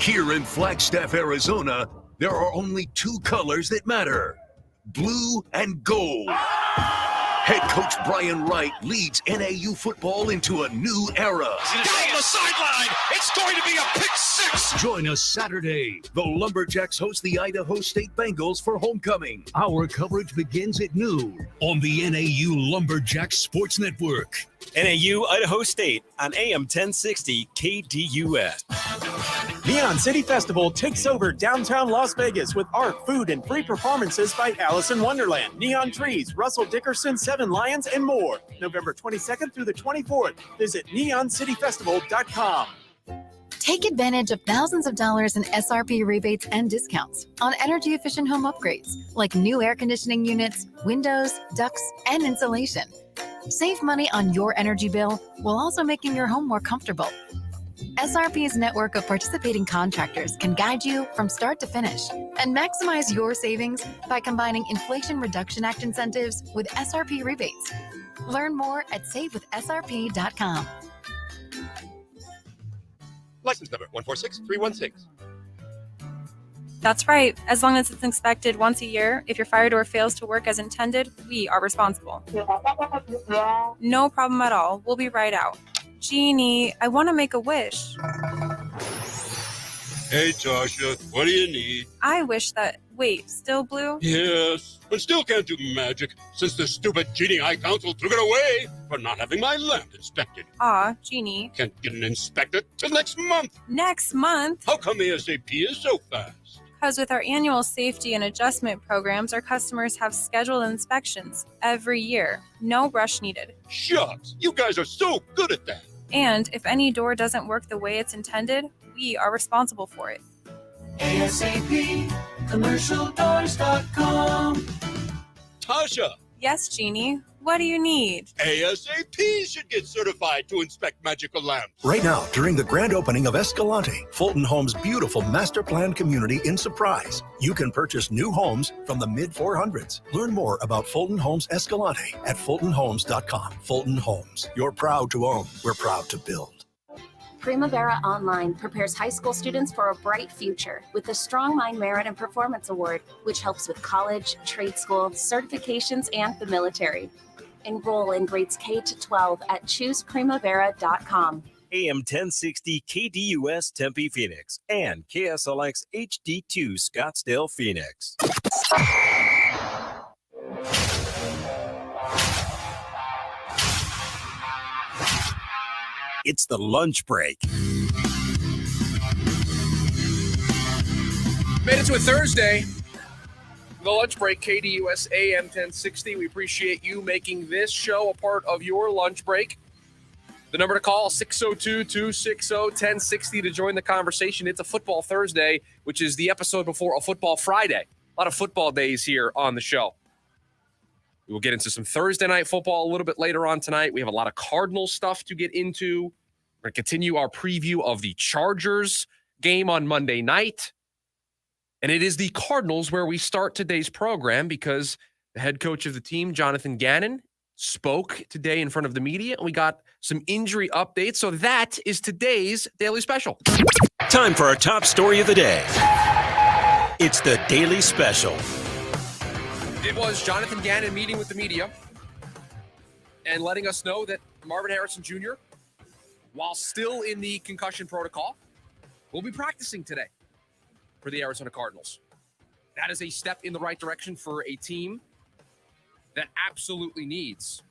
Here in Flagstaff, Arizona, there are only two colors that matter: blue and gold. Head coach Brian Wright leads NAU football into a new era. Down the sideline, it's going to be a pick six. Join us Saturday. The Lumberjacks host the Idaho State Bengals for homecoming. Our coverage begins at noon on the NAU Lumberjacks Sports Network. NAU Idaho State on AM 1060 KDUS. Neon City Festival takes over downtown Las Vegas with art, food, and free performances by Alice in Wonderland, Neon Trees, Russell Dickerson, Seven Lions, and more. November 22nd through the 24th. Visit neoncityfestival.com. Take advantage of thousands of dollars in SRP rebates and discounts on energy-efficient home upgrades like new air conditioning units, windows, ducts, and insulation. Save money on your energy bill while also making your home more comfortable. SRP's network of participating contractors can guide you from start to finish and maximize your savings by combining Inflation Reduction Act incentives with SRP rebates. Learn more at savewithsrp.com. License number 146316. That's right. As long as it's inspected once a year, if your fire door fails to work as intended, we are responsible. No problem at all. We'll be right out. Jeannie, I want to make a wish. Hey, Tasha, what do you need? I wish that... Wait, still blue? Yes, but still can't do magic since the stupid cheating High Council took it away for not having my lamp inspected. Aw, Jeannie. Can't get it inspected till next month. Next month? How come ASAP is so fast? Because with our annual safety and adjustment programs, our customers have scheduled inspections every year. No rush needed. Shucks, you guys are so good at that. And if any door doesn't work the way it's intended, we are responsible for it. ASAP, commercialdoors.com. Tasha. Yes, Jeannie. What do you need? ASAP should get certified to inspect magical lamps. Right now, during the grand opening of Escalante, Fulton Homes' beautiful master planned community in Surprise, you can purchase new homes from the mid-400s. Learn more about Fulton Homes Escalante at fultonhomes.com. Fulton Homes. You're proud to own. We're proud to build. Primavera Online prepares high school students for a bright future with the Strong Mind Merit and Performance Award, which helps with college, trade school, certifications, and the military. Enroll in grades K to 12 at chooseprimavera.com. AM 1060 KDUS Tempe Phoenix and KSLX HD2 Scottsdale Phoenix. It's the lunch break. Made it to a Thursday. The lunch break, KDUS AM 1060. We appreciate you making this show a part of your lunch break. The number to call, 602-260-1060 to join the conversation. It's a football Thursday, which is the episode before a football Friday. A lot of football days here on the show. We will get into some Thursday night football a little bit later on tonight. We have a lot of Cardinals stuff to get into. We're going to continue our preview of the Chargers game on Monday night. And it is the Cardinals where we start today's program because the head coach of the team, Jonathan Gannon, spoke today in front of the media. And we got some injury updates. So that is today's Daily Special. Time for our top story of the day. It's the Daily Special. It was Jonathan Gannon meeting with the media and letting us know that Marvin Harrison Jr., while still in the concussion protocol, will be practicing today for the Arizona Cardinals. That is a step in the right direction for a team that absolutely needs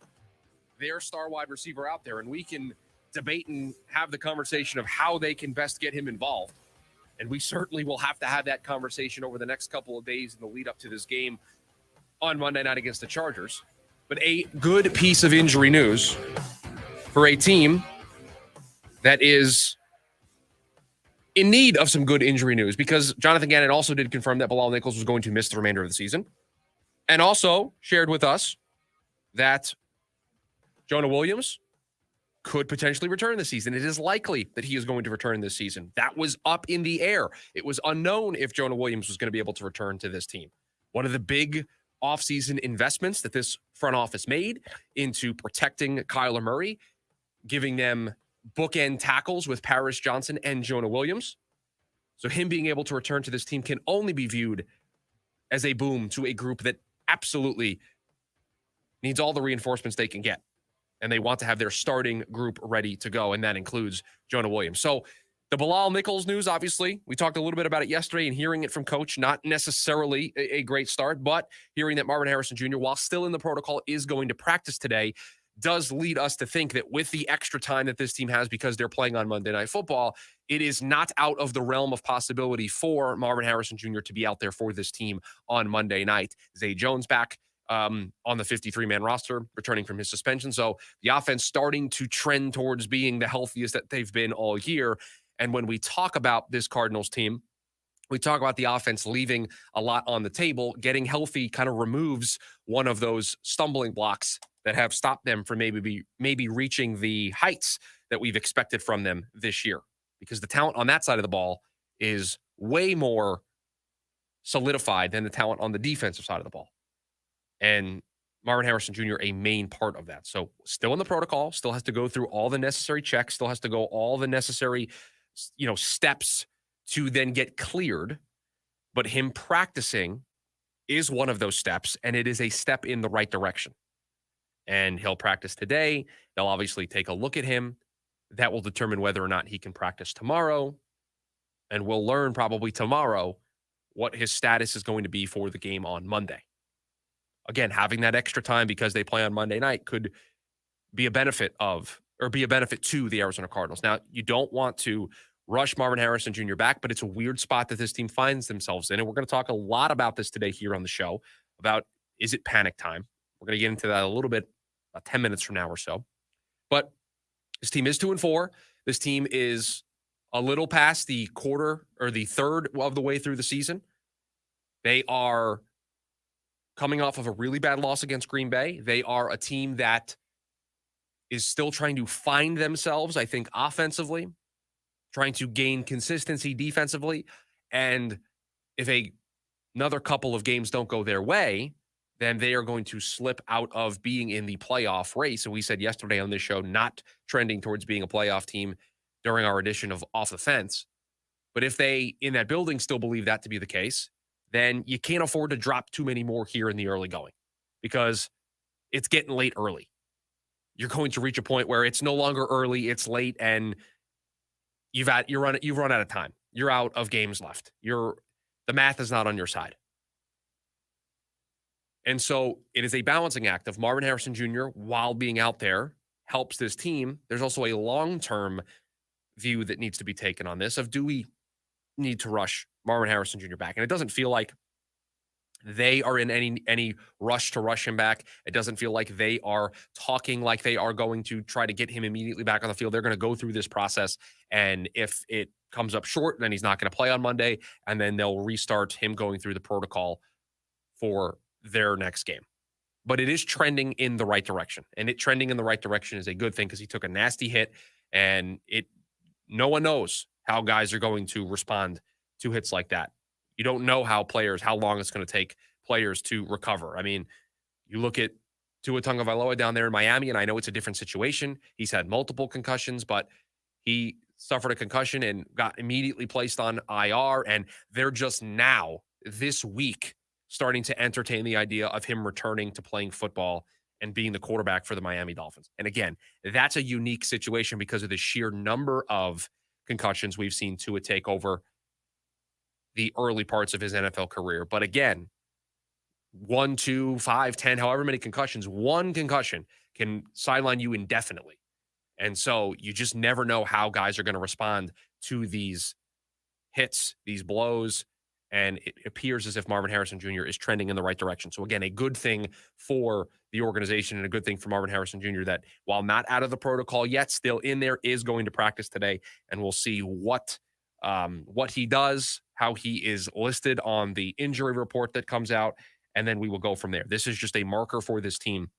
their star wide receiver out there. And we can debate and have the conversation of how they can best get him involved. And we certainly will have to have that conversation over the next couple of days in the lead up to this game on Monday night against the Chargers. But a good piece of injury news for a team that is in need of some good injury news, because Jonathan Gannon also did confirm that Bilal Nichols was going to miss the remainder of the season, and also shared with us that Jonah Williams could potentially return this season. It is likely that he is going to return this season. That was up in the air. It was unknown if Jonah Williams was going to be able to return to this team. One of the big offseason investments that this front office made into protecting Kyler Murray, giving them bookend tackles with Paris Johnson and Jonah Williams. So him being able to return to this team can only be viewed as a boom to a group that absolutely needs all the reinforcements they can get. And they want to have their starting group ready to go, and that includes Jonah Williams. So the Bilal Nichols news, obviously, we talked a little bit about it yesterday, and hearing it from Coach, not necessarily a great start, but hearing that Marvin Harrison Jr., while still in the protocol, is going to practice today, does lead us to think that with the extra time that this team has because they're playing on Monday Night Football, it is not out of the realm of possibility for Marvin Harrison Jr. to be out there for this team on Monday night. Zay Jones back on the 53-man roster, returning from his suspension. So the offense starting to trend towards being the healthiest that they've been all year. And when we talk about this Cardinals team, we talk about the offense leaving a lot on the table. Getting healthy kind of removes one of those stumbling blocks that have stopped them from maybe reaching the heights that we've expected from them this year. Because the talent on that side of the ball is way more solidified than the talent on the defensive side of the ball. And Marvin Harrison Jr., a main part of that. So still in the protocol, still has to go through all the necessary checks, still has to go all the necessary, steps to then get cleared. But him practicing is one of those steps, and it is a step in the right direction. And he'll practice today. They'll obviously take a look at him. That will determine whether or not he can practice tomorrow. And we'll learn probably tomorrow what his status is going to be for the game on Monday. Again, having that extra time because they play on Monday night could be a benefit to the Arizona Cardinals. Now, you don't want to rush Marvin Harrison Jr. back, but it's a weird spot that this team finds themselves in. And we're going to talk a lot about this today here on the show about, is it panic time? We're going to get into that a little bit, about 10 minutes from now or so. But this team is 2-4. This team is a little past the quarter or the third of the way through the season. They are coming off of a really bad loss against Green Bay. They are a team that is still trying to find themselves, I think, offensively, trying to gain consistency defensively. And if another couple of games don't go their way, then they are going to slip out of being in the playoff race. And we said yesterday on this show, not trending towards being a playoff team during our edition of Off the Fence. But if they, in that building, still believe that to be the case, then you can't afford to drop too many more here in the early going because it's getting late early. You're going to reach a point where it's no longer early, it's late, and you've run out of time. You're out of games left. The math is not on your side. And so it is a balancing act of Marvin Harrison Jr., while being out there, helps this team. There's also a long-term view that needs to be taken on this of, do we need to rush Marvin Harrison Jr. back? And it doesn't feel like they are in any rush to rush him back. It doesn't feel like they are talking like they are going to try to get him immediately back on the field. They're going to go through this process, and if it comes up short, then he's not going to play on Monday, and then they'll restart him going through the protocol for their next game. But it is trending in the right direction, and it trending in the right direction is a good thing because he took a nasty hit, and no one knows how guys are going to respond to hits like that. You don't know how long it's going to take players to recover. I mean, you look at Tua Tagovailoa down there in Miami, and I know it's a different situation. He's had multiple concussions, but he suffered a concussion and got immediately placed on IR, and they're just now, this week, starting to entertain the idea of him returning to playing football and being the quarterback for the Miami Dolphins. And again, that's a unique situation because of the sheer number of concussions we've seen Tua take over the early parts of his NFL career. But again, 1, 2, 5, 10, however many concussions, one concussion can sideline you indefinitely. And so you just never know how guys are going to respond to these hits, these blows. And it appears as if Marvin Harrison Jr. is trending in the right direction. So again, a good thing for the organization and a good thing for Marvin Harrison Jr. that while not out of the protocol yet, still in there, is going to practice today. And we'll see what he does, how he is listed on the injury report that comes out, and then we will go from there. This is just a marker for this team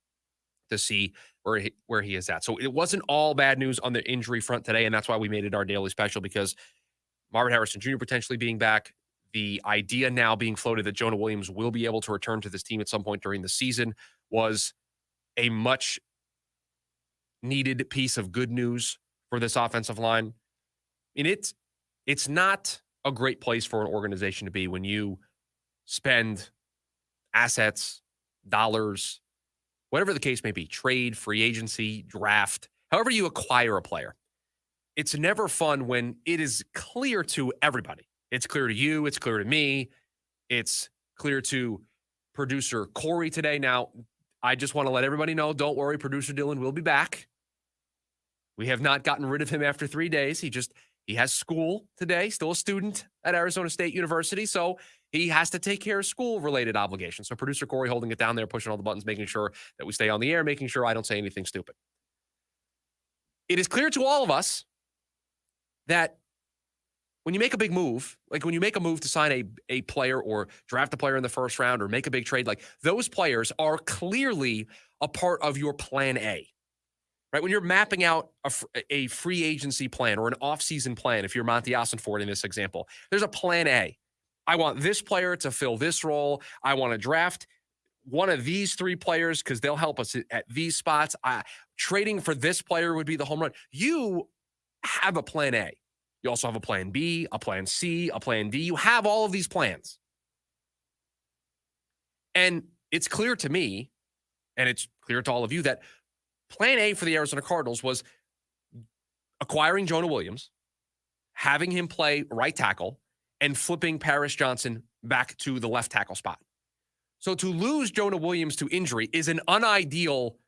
to see where he is at. So it wasn't all bad news on the injury front today, and that's why we made it our daily special, because Marvin Harrison Jr. potentially being back, the idea now being floated that Jonah Williams will be able to return to this team at some point during the season was a much needed piece of good news for this offensive line. I mean, it's not a great place for an organization to be when you spend assets, dollars, whatever the case may be, trade, free agency, draft, however you acquire a player. It's never fun when it is clear to everybody. It's clear to you. It's clear to me. It's clear to producer Corey today. Now, I just want to let everybody know, don't worry, producer Dylan will be back. We have not gotten rid of him after 3 days. He has school today, still a student at Arizona State University, so he has to take care of school-related obligations. So producer Corey holding it down there, pushing all the buttons, making sure that we stay on the air, making sure I don't say anything stupid. It is clear to all of us that when you make a big move, like when you make a move to sign a player or draft a player in the first round or make a big trade, like those players are clearly a part of your plan A. Right? When you're mapping out a free agency plan or an offseason plan, if you're Monty Ossenford in this example, there's a plan A. I want this player to fill this role. I want to draft one of these 3 players because they'll help us at these spots. Trading for this player would be the home run. You have a plan A. You also have a plan B, a plan C, a plan D. You have all of these plans. And it's clear to me, and it's clear to all of you, that plan A for the Arizona Cardinals was acquiring Jonah Williams, having him play right tackle, and flipping Paris Johnson back to the left tackle spot. So to lose Jonah Williams to injury is an unideal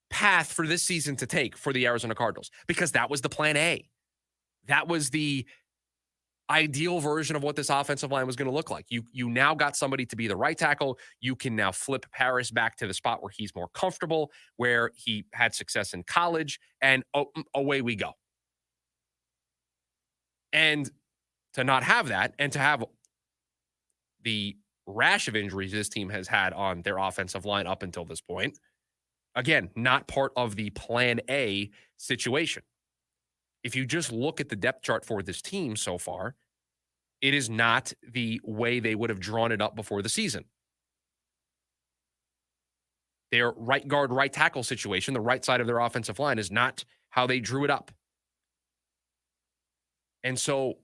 path for this season to take for the Arizona Cardinals because that was the plan A. That was the ideal version of what this offensive line was going to look like. You now got somebody to be the right tackle. You can now flip Paris back to the spot where he's more comfortable, where he had success in college, and away we go. And to not have that and to have the rash of injuries this team has had on their offensive line up until this point, again, not part of the plan A situation. If you just look at the depth chart for this team so far, it is not the way they would have drawn it up before the season. Their right guard, right tackle situation, the right side of their offensive line, is not how they drew it up. And so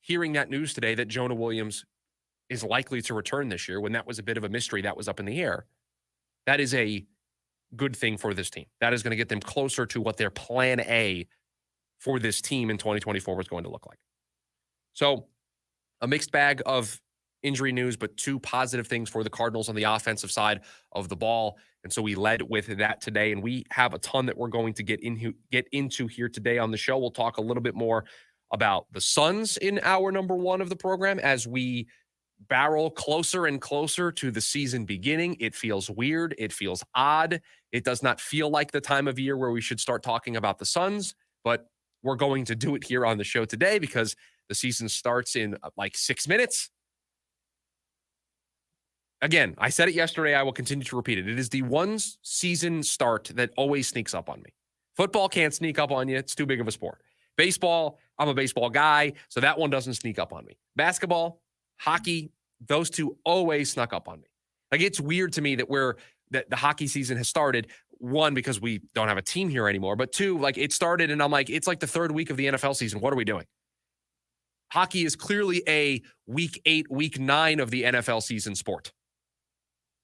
hearing that news today that Jonah Williams is likely to return this year, when that was a bit of a mystery that was up in the air, that is a good thing for this team. That is going to get them closer to what their plan A for this team in 2024 was going to look like. So a mixed bag of injury news, but 2 positive things for the Cardinals on the offensive side of the ball. And so we led with that today, and we have a ton that we're going to get into here today on the show. We'll talk a little bit more about the Suns in hour number 1 of the program as we barrel closer and closer to the season beginning. It feels weird. It feels odd. It does not feel like the time of year where we should start talking about the Suns, but we're going to do it here on the show today because the season starts in like 6 minutes. Again, I said it yesterday. I will continue to repeat it. It is the one season start that always sneaks up on me. Football can't sneak up on you. It's too big of a sport. Baseball, I'm a baseball guy, so that one doesn't sneak up on me. Basketball, hockey, those 2 always snuck up on me. Like, it's weird to me that the hockey season has started. 1, because we don't have a team here anymore, but 2, like, it started and I'm like, it's like the 3rd week of the NFL season. What are we doing? Hockey is clearly a week 8, week 9 of the NFL season sport.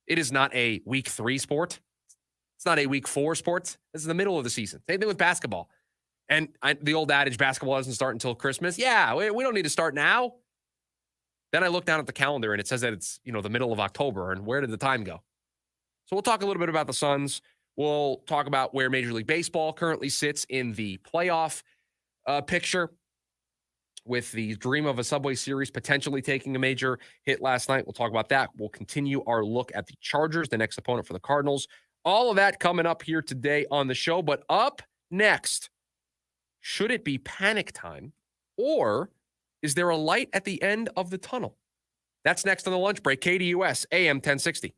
It is not a week 3 sport. It's not a week 4 sport. This is the middle of the season. Same thing with basketball. And the old adage, basketball doesn't start until Christmas. Yeah, we don't need to start now. Then I look down at the calendar and it says that it's, the middle of October. And where did the time go? So we'll talk a little bit about the Suns. We'll talk about where Major League Baseball currently sits in the playoff picture with the dream of a Subway Series potentially taking a major hit last night. We'll talk about that. We'll continue our look at the Chargers, the next opponent for the Cardinals. All of that coming up here today on the show. But up next, should it be panic time, or is there a light at the end of the tunnel? That's next on the lunch break. KDUS AM 1060.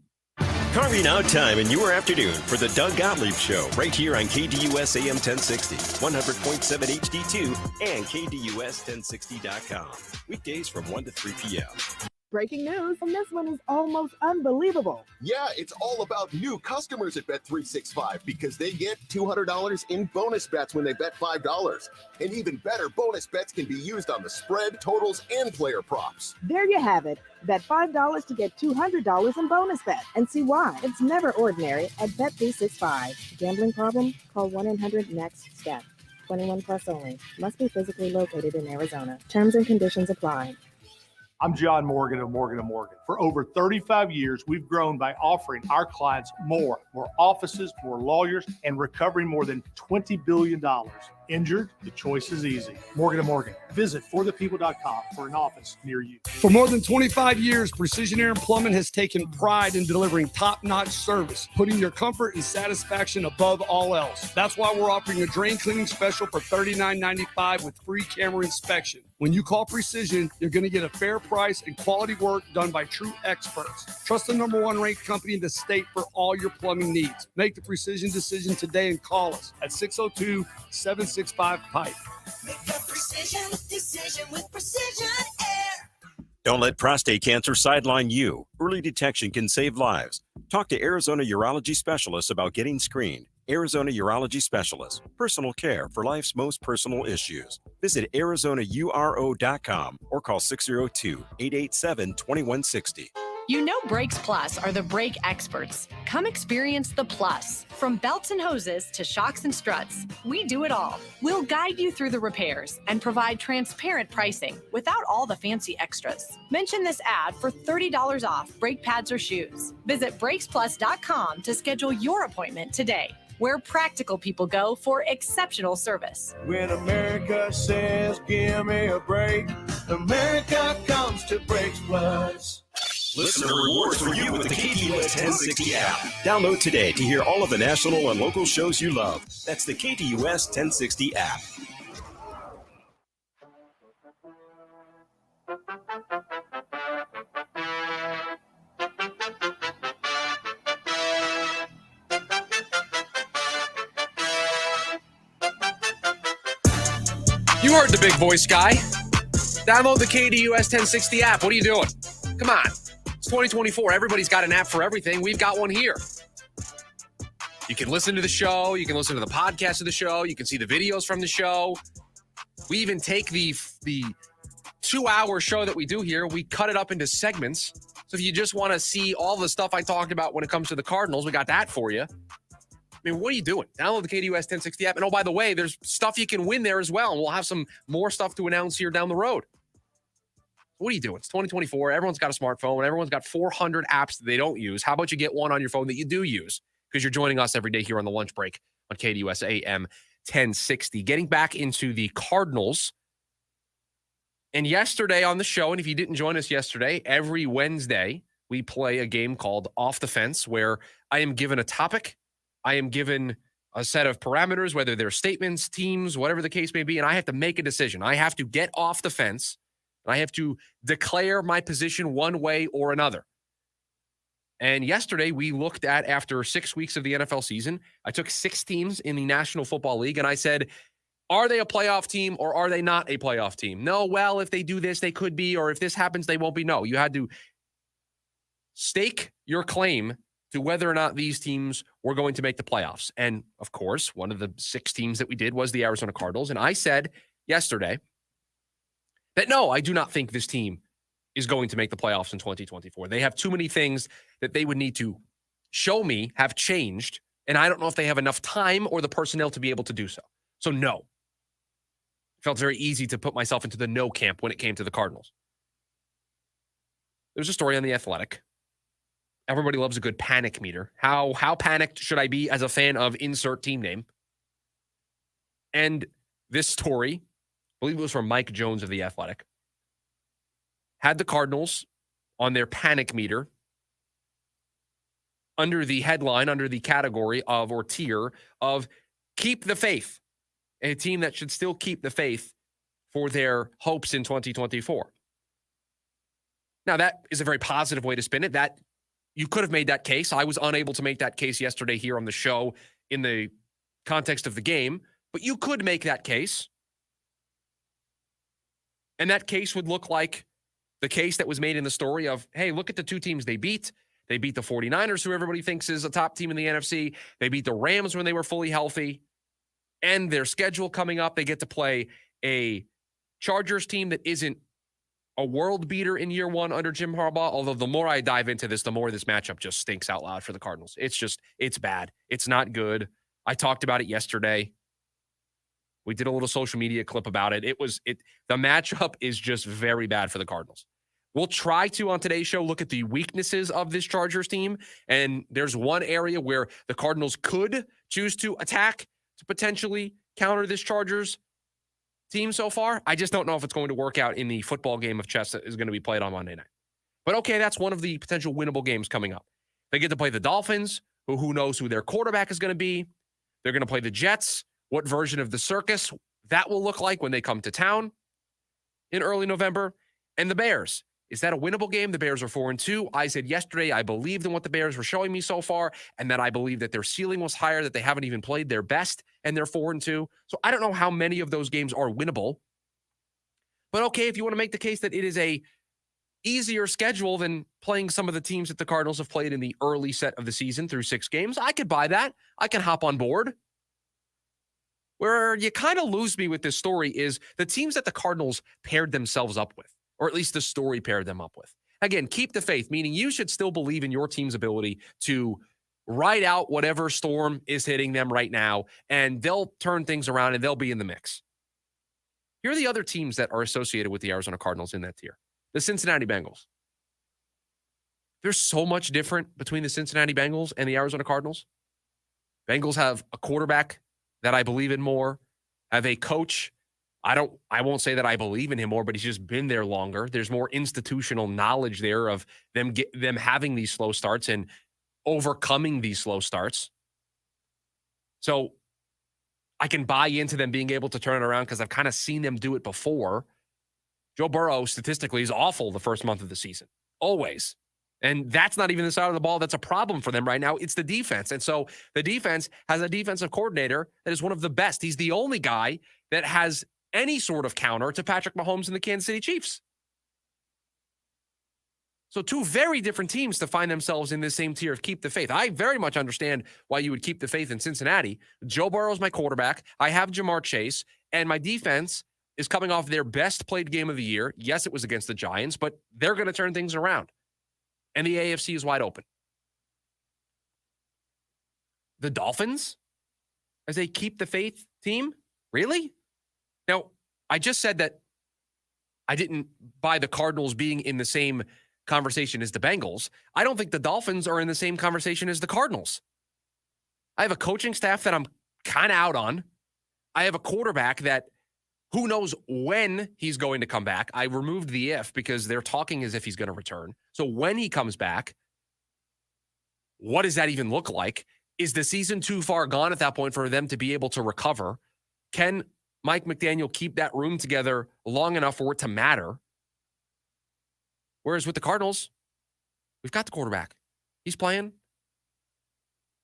Carving out time in your afternoon for the Doug Gottlieb Show right here on KDUS AM 1060, 100.7 HD2, and KDUS1060.com. Weekdays from 1 to 3 p.m. Breaking news, and this one is almost unbelievable. Yeah, it's all about new customers at Bet365 because they get $200 in bonus bets when they bet $5. And even better, bonus bets can be used on the spread, totals, and player props. There you have it. Bet $5 to get $200 in bonus bet, and see why. It's never ordinary at Bet365. Gambling problem? Call 1-800-NEXT-STEP. 21 plus only. Must be physically located in Arizona. Terms and conditions apply. I'm John Morgan of Morgan & Morgan. For over 35 years, we've grown by offering our clients more offices, more lawyers, and recovering more than $20 billion. Injured? The choice is easy. Morgan & Morgan. Visit forthepeople.com for an office near you. For more tn 25 years, Precision Air and Plumbing has taken pride in delivering top-notch service, putting your comfort and satisfaction above all else. That's why we're offering a drain cleaning special for $39.95 with free camera inspection. When you call Precision, you're going to get a fair price and quality work done by true experts. Trust the #1 ranked company in the state for all your plumbing needs. Make the Precision decision today and call us at 602-765-PIPE. Make the precision decision with Precision Air. Don't let prostate cancer sideline you. Early detection can save lives. Talk to Arizona urology specialists about getting screened. Arizona Urology Specialists. Personal care for life's most personal issues. Visit ArizonaURO.com or call 602-887-2160. You know Brakes Plus are the brake experts. Come experience the Plus. From belts and hoses to shocks and struts, we do it all. We'll guide you through the repairs and provide transparent pricing without all the fancy extras. Mention this ad for $30 off brake pads or shoes. Visit BrakesPlus.com to schedule your appointment today, where practical people go for exceptional service. When America says, give me a break, America comes to Brakes Plus. Listener rewards for you with the KTUS 1060 app. Download today to hear all of the national and local shows you love. That's the KTUS 1060 app. You heard the big voice guy. Download the KDUS 1060 app. What are you doing? Come on. It's 2024. Everybody's got an app for everything. We've got one here. You can listen to the show. You can listen to the podcast of the show. You can see the videos from the show. We even take the 2-hour show that we do here. We cut it up into segments. So if you just want to see all the stuff I talked about when it comes to the Cardinals, we got that for you. I mean, what are you doing? Download the KDUS 1060 app. And oh, by the way, there's stuff you can win there as well. And we'll have some more stuff to announce here down the road. What are you doing? It's 2024. Everyone's got a smartphone. Everyone's got 400 apps that they don't use. How about you get one on your phone that you do use? Because you're joining us every day here on the lunch break on KDUS AM 1060. Getting back into the Cardinals. And yesterday on the show, and if you didn't join us yesterday, every Wednesday we play a game called Off the Fence, where I am given a topic. I am given a set of parameters, whether they're statements, teams, whatever the case may be, and I have to make a decision. I have to get off the fence. I have to declare my position one way or another. And yesterday we looked at, after 6 weeks of the NFL season, I took 6 teams in the National Football League, and I said, are they a playoff team or are they not a playoff team? No, well, if they do this, they could be, or if this happens, they won't be. No, you had to stake your claim to whether or not these teams were going to make the playoffs. And, of course, one of the 6 teams that we did was the Arizona Cardinals. And I said yesterday that, no, I do not think this team is going to make the playoffs in 2024. They have too many things that they would need to show me have changed, and I don't know if they have enough time or the personnel to be able to do so. So, no. It felt very easy to put myself into the no camp when it came to the Cardinals. There's a story on The Athletic. Everybody loves a good panic meter. How panicked should I be as a fan of insert team name? And this story, I believe it was from Mike Jones of The Athletic, had the Cardinals on their panic meter under the headline, under the category of, or tier of, keep the faith. A team that should still keep the faith for their hopes in 2024. Now, that is a very positive way to spin it. That you could have made that case. I was unable to make that case yesterday here on the show in the context of the game, but you could make that case. And that case would look like the case that was made in the story of, hey, look at the two teams they beat. They beat the 49ers, who everybody thinks is a top team in the NFC. They beat the Rams when they were fully healthy. And their schedule coming up, they get to play a Chargers team that isn't a world beater in year one under Jim Harbaugh. Although the more I dive into this, the more this matchup just stinks out loud for the Cardinals. It's bad. It's not good. I talked about it yesterday. We did a little social media clip about it. The matchup is just very bad for the Cardinals. We'll try to, on today's show, look at the weaknesses of this Chargers team. And there's one area where the Cardinals could choose to attack to potentially counter this Chargers team so far. I just don't know if it's going to work out in the football game of chess that is going to be played on Monday night. But okay, that's one of the potential winnable games coming up. They get to play the Dolphins, who knows who their quarterback is going to be. They're going to play the Jets. What version of the circus that will look like when they come to town in early November. And the Bears. Is that a winnable game? The Bears are 4-2. I said yesterday I believed in what the Bears were showing me so far, and that I believe that their ceiling was higher, that they haven't even played their best, and they're 4-2. So I don't know how many of those games are winnable. But okay, if you want to make the case that it is a easier schedule than playing some of the teams that the Cardinals have played in the early set of the season through 6 games, I could buy that. I can hop on board. Where you kind of lose me with this story is the teams that the Cardinals paired themselves up with, or at least the story paired them up with. Again, keep the faith, meaning you should still believe in your team's ability to ride out whatever storm is hitting them right now, and they'll turn things around and they'll be in the mix. Here are the other teams that are associated with the Arizona Cardinals in that tier. The Cincinnati Bengals. There's so much different between the Cincinnati Bengals and the Arizona Cardinals. Bengals have a quarterback that I believe in more, have a coach. I won't say that I believe in him more, but he's just been there longer. There's more institutional knowledge there of them having these slow starts and overcoming these slow starts. So I can buy into them being able to turn it around because I've kind of seen them do it before. Joe Burrow, statistically, is awful the first month of the season. Always. And that's not even the side of the ball that's a problem for them right now. It's the defense. And so the defense has a defensive coordinator that is one of the best. He's the only guy that has any sort of counter to Patrick Mahomes and the Kansas City Chiefs. So 2 very different teams to find themselves in this same tier of keep the faith. I very much understand why you would keep the faith in Cincinnati. Joe Burrow's my quarterback. I have Jamar Chase, and my defense is coming off their best played game of the year. Yes, it was against the Giants, but they're going to turn things around. And the AFC is wide open. The Dolphins as a keep the faith team? Really? Now, I just said that I didn't buy the Cardinals being in the same conversation as the Bengals. I don't think the Dolphins are in the same conversation as the Cardinals. I have a coaching staff that I'm kind of out on. I have a quarterback that who knows when he's going to come back. I removed the if because they're talking as if he's going to return. So when he comes back, what does that even look like? Is the season too far gone at that point for them to be able to recover? Can Mike McDaniel keep that room together long enough for it to matter? Whereas with the Cardinals, we've got the quarterback. He's playing.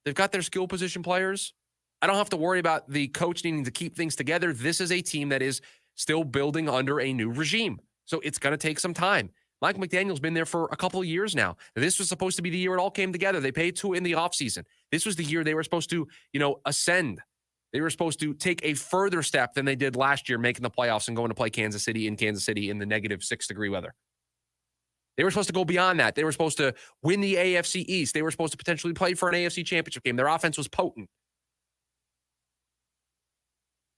They've got their skill position players. I don't have to worry about the coach needing to keep things together. This is a team that is still building under a new regime. So it's going to take some time. Mike McDaniel's been there for a couple of years now. This was supposed to be the year it all came together. They paid to in the offseason. This was the year they were supposed to, ascend. They were supposed to take a further step than they did last year, making the playoffs and going to play Kansas City in the negative 6-degree weather. They were supposed to go beyond that. They were supposed to win the AFC East. They were supposed to potentially play for an AFC championship game. Their offense was potent.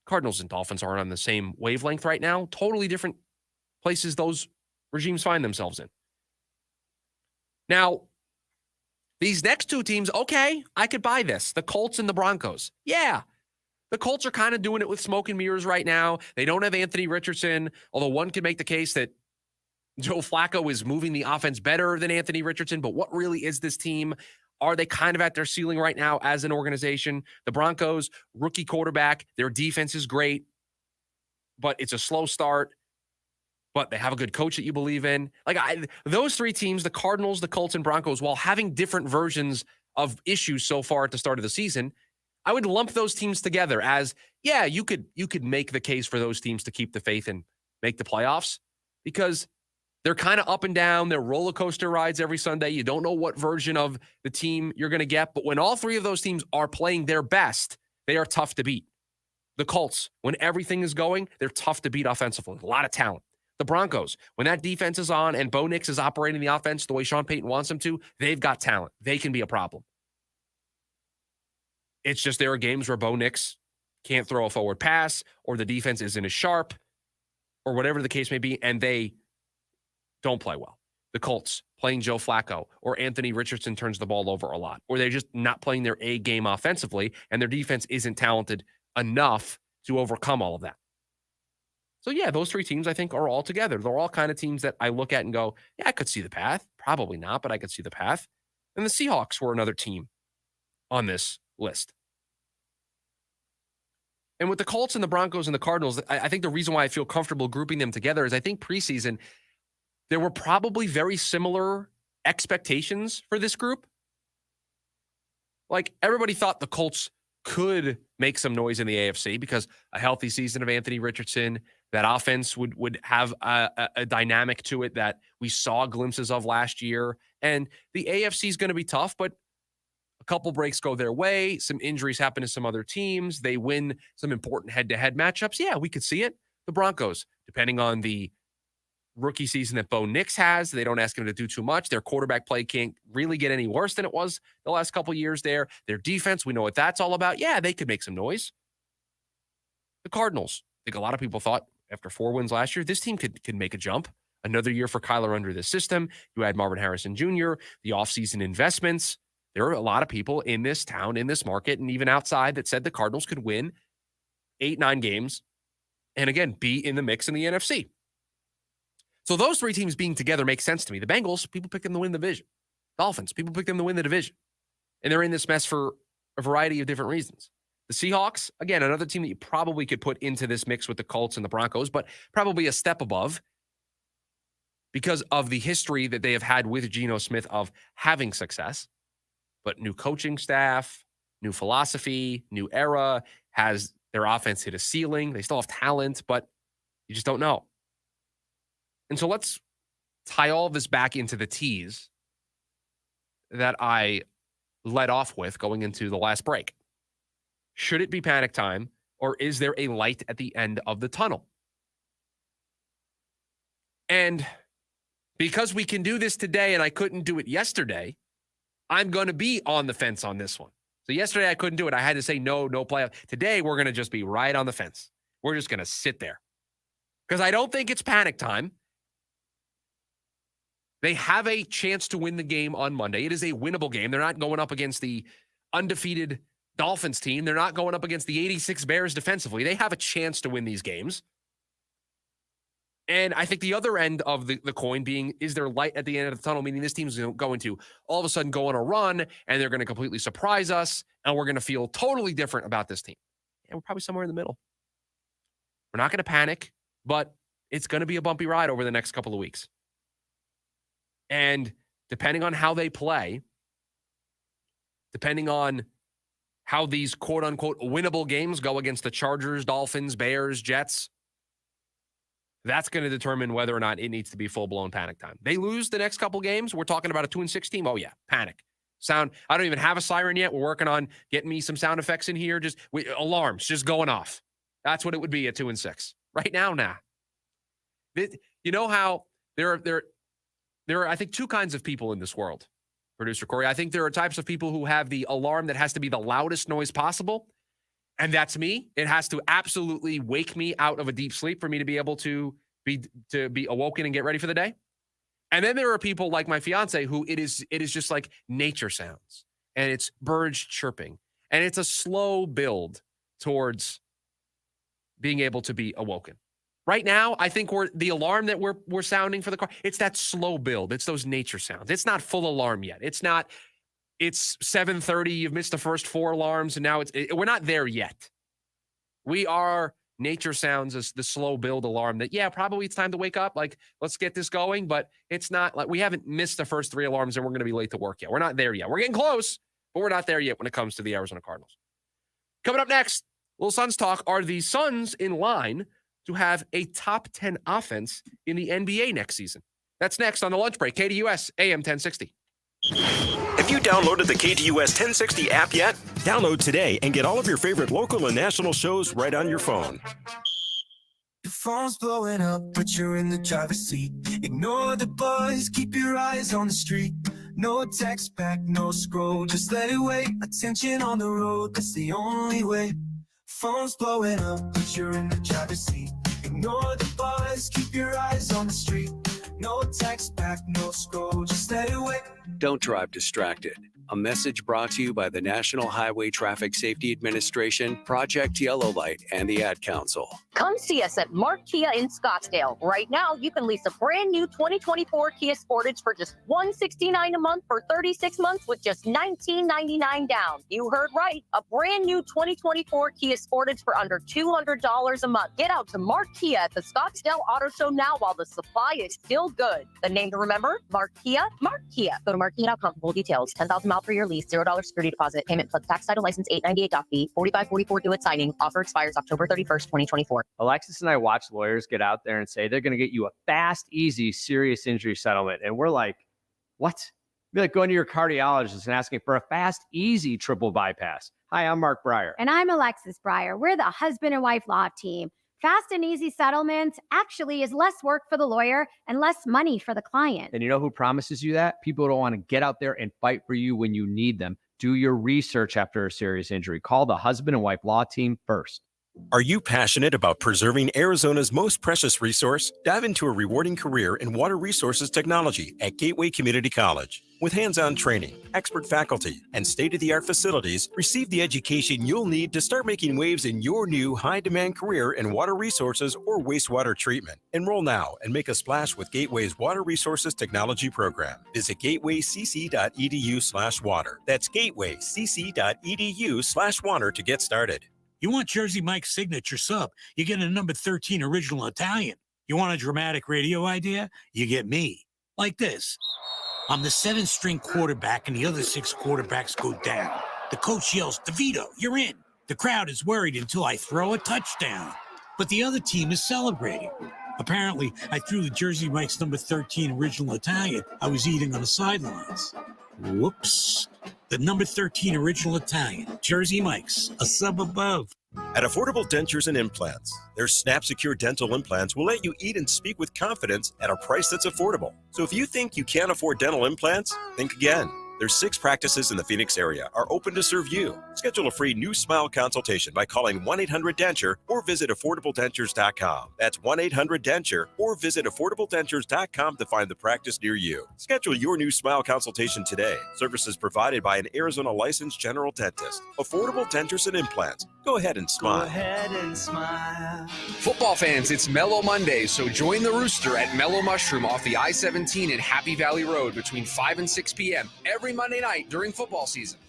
Cardinals and Dolphins aren't on the same wavelength right now. Totally different places those regimes find themselves in. Now, these next 2 teams, okay, I could buy this. The Colts and the Broncos. Yeah, the Colts are kind of doing it with smoke and mirrors right now. They don't have Anthony Richardson, although one could make the case that Joe Flacco is moving the offense better than Anthony Richardson. But what really is this team? Are they kind of at their ceiling right now as an organization? The Broncos, rookie quarterback, their defense is great, but it's a slow start. But they have a good coach that you believe in. Those 3 teams, the Cardinals, the Colts, and Broncos, while having different versions of issues so far at the start of the season, I would lump those teams together as, yeah, you could make the case for those teams to keep the faith and make the playoffs because They're kind of up and down. They're roller coaster rides every Sunday. You don't know what version of the team you're going to get. But when all three of those teams are playing their best, they are tough to beat. The Colts, when everything is going, they're tough to beat offensively. A lot of talent. The Broncos, when that defense is on and Bo Nix is operating the offense the way Sean Payton wants them to, they've got talent. They can be a problem. It's just there are games where Bo Nix can't throw a forward pass, or the defense isn't as sharp, or whatever the case may be, and they don't play well. The Colts playing Joe Flacco, or Anthony Richardson turns the ball over a lot, or they're just not playing their A game offensively, and their defense isn't talented enough to overcome all of that. So yeah, those three teams I think are all together. They're all kind of teams that I look at and go, yeah, I could see the path. Probably not, but I could see the path. And the Seahawks were another team on this list. And with the Colts and the Broncos and the Cardinals, I think the reason why I feel comfortable grouping them together is I think preseason, there were probably very similar expectations for this group. Like, everybody thought the Colts could make some noise in the AFC because a healthy season of Anthony Richardson, that offense would have a dynamic to it that we saw glimpses of last year. And the AFC is going to be tough, but a couple breaks go their way. Some injuries happen to some other teams. They win some important head-to-head matchups. Yeah, we could see it. The Broncos, depending on the rookie season that Bo Nix has, they don't ask him to do too much. Their quarterback play can't really get any worse than it was the last couple years there. Their defense, we know what that's all about. Yeah, they could make some noise. The Cardinals, I think a lot of people thought after 4 wins last year, this team could make a jump. Another year for Kyler under the system. You had Marvin Harrison Jr., the offseason investments. There are a lot of people in this town, in this market, and even outside that said the Cardinals could win 8-9 games and, again, be in the mix in the NFC. So those three teams being together makes sense to me. The Bengals, people pick them to win the division. Dolphins, people pick them to win the division. And they're in this mess for a variety of different reasons. The Seahawks, again, another team that you probably could put into this mix with the Colts and the Broncos, but probably a step above because of the history that they have had with Geno Smith of having success. But new coaching staff, new philosophy, new era, has their offense hit a ceiling. They still have talent, but you just don't know. And so let's tie all of this back into the tease that I led off with going into the last break. Should it be panic time, or is there a light at the end of the tunnel? And because we can do this today and I couldn't do it yesterday, I'm going to be on the fence on this one. So yesterday I couldn't do it. I had to say no playoff. Today we're going to just be right on the fence. We're just going to sit there because I don't think it's panic time. They have a chance to win the game on Monday. It is a winnable game. They're not going up against the undefeated Dolphins team. They're not going up against the 86 Bears defensively. They have a chance to win these games. And I think the other end of the coin being, is there light at the end of the tunnel, meaning this team's going to all of a sudden go on a run and they're going to completely surprise us and we're going to feel totally different about this team. And we're probably somewhere in the middle. We're not going to panic, but it's going to be a bumpy ride over the next couple of weeks. And depending on how they play, depending on how these quote-unquote winnable games go against the Chargers, Dolphins, Bears, Jets, that's going to determine whether or not it needs to be full-blown panic time. They lose the next couple games, we're talking about a 2-6 team. Oh, yeah, panic. Sound. I don't even have a siren yet. We're working on getting me some sound effects in here. Alarms just going off. That's what it would be at 2-6. Right now, nah. You know how there are, I think, two kinds of people in this world, Producer Corey. I think there are types of people who have the alarm that has to be the loudest noise possible, and that's me. It has to absolutely wake me out of a deep sleep for me to be able to be awoken and get ready for the day. And then there are people like my fiance who it is just like nature sounds, and it's birds chirping, and it's a slow build towards being able to be awoken. Right now, I think the alarm that we're sounding for the car, it's that slow build. It's those nature sounds. It's not full alarm yet. It's 7:30. You've missed the first 4 alarms, and now we're not there yet. We are nature sounds as the slow build alarm that, yeah, probably it's time to wake up. Like, let's get this going, but it's not like we haven't missed the first 3 alarms and we're going to be late to work yet. We're not there yet. We're getting close, but we're not there yet when it comes to the Arizona Cardinals. Coming up next, little Suns talk. Are the Suns in line to have a top 10 offense in the NBA next season? That's next on the lunch break. KDUS AM 1060. Have you downloaded the KDUS 1060 app yet? Download today and get all of your favorite local and national shows right on your phone. Your phone's blowing up, but you're in the driver's seat. Ignore the buzz, keep your eyes on the street. No text back, no scroll, just let it wait. Attention on the road, that's the only way. Phone's blowing up, but you're in the driver's seat. Ignore the buzz, keep your eyes on the street. No text back, no scroll, just let it wait. Don't drive distracted. A message brought to you by the National Highway Traffic Safety Administration, Project Yellow Light, and the Ad Council. Come see us at Mark Kia in Scottsdale. Right now, you can lease a brand new 2024 Kia Sportage for just $169 a month for 36 months with just $19.99 down. You heard right. A brand new 2024 Kia Sportage for under $200 a month. Get out to Mark Kia at the Scottsdale Auto Show now while the supply is still good. The name to remember? Mark Kia. Mark Kia. Go to markkia.com for full details. 10,000 miles per year lease, $0 security deposit, payment plus tax title license $898 fee, 4544 due at signing. Offer expires October 31st, 2024. Alexis and I watch lawyers get out there and say they're going to get you a fast, easy, serious injury settlement. And we're like, what? It'd be like going to your cardiologist and asking for a fast, easy triple bypass. Hi, I'm Mark Breyer. And I'm Alexis Breyer. We're the husband and wife law team. Fast and easy settlement actually is less work for the lawyer and less money for the client. And you know who promises you that? People who don't want to get out there and fight for you when you need them. Do your research after a serious injury. Call the husband and wife law team first. Are you passionate about preserving Arizona's most precious resource? Dive into a rewarding career in water resources technology at Gateway Community College. With hands-on training, expert faculty, and state-of-the-art facilities, receive the education you'll need to start making waves in your new high-demand career in water resources or wastewater treatment. Enroll now and make a splash with Gateway's Water Resources Technology program. Visit gatewaycc.edu/water. That's gatewaycc.edu/water to get started. You want Jersey Mike's signature sub, you get a number 13 original Italian. You want a dramatic radio idea? You get me. Like this. I'm the 7th-string quarterback, and the other 6 quarterbacks go down. The coach yells, DeVito, you're in. The crowd is worried until I throw a touchdown. But the other team is celebrating. Apparently, I threw the Jersey Mike's number 13 original Italian I was eating on the sidelines. Whoops. The number 13 original Italian, Jersey Mike's, a sub above. At Affordable Dentures and Implants, their Snap Secure dental implants will let you eat and speak with confidence at a price that's affordable. So if you think you can't afford dental implants, think again. Their 6 practices in the Phoenix area are open to serve you. Schedule a free new smile consultation by calling 1-800-DENTURE or visit AffordableDentures.com. That's 1-800-DENTURE or visit AffordableDentures.com to find the practice near you. Schedule your new smile consultation today. Services provided by an Arizona licensed general dentist. Affordable Dentures and Implants. Go ahead and smile. Go ahead and smile. Football fans, it's Mellow Monday, so join the Rooster at Mellow Mushroom off the I-17 and Happy Valley Road between 5 and 6 p.m. every Monday night during football season.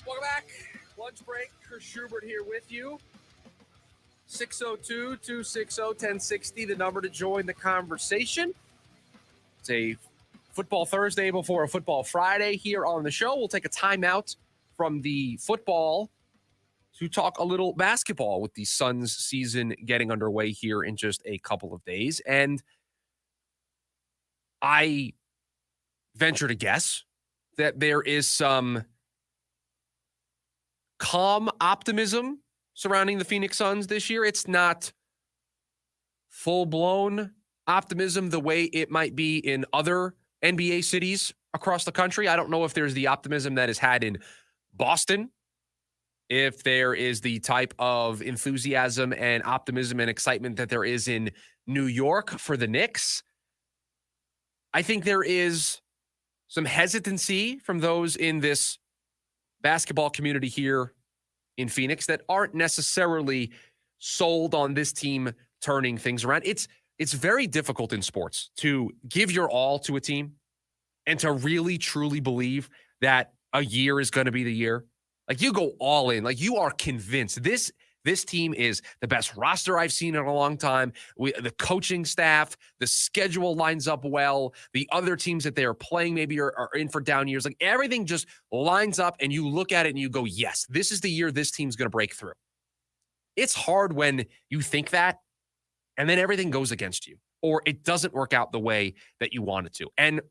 Welcome back. Lunch break. Chris Schubert here with you. 602-260-1060, the number to join the conversation. It's a Football Thursday before a Football Friday here on the show. We'll take a timeout from the football to talk a little basketball with the Suns season getting underway here in just a couple of days. And I venture to guess that there is some calm optimism surrounding the Phoenix Suns this year. It's not full-blown optimism the way it might be in other NBA cities across the country. I don't know if there's the optimism that is had in Boston, if there is the type of enthusiasm and optimism and excitement that there is in New York for the Knicks. I think there is some hesitancy from those in this basketball community here in Phoenix that aren't necessarily sold on this team turning things around. It's very difficult in sports to give your all to a team and to really, truly believe that a year is going to be the year. Like, you go all in. Like, you are convinced this This team is the best roster I've seen in a long time. The coaching staff, the schedule lines up well. The other teams that they're playing maybe are in for down years. Like everything just lines up and you look at it and you go, yes, this is the year this team's going to break through. It's hard when you think that and then everything goes against you or it doesn't work out the way that you want it to. And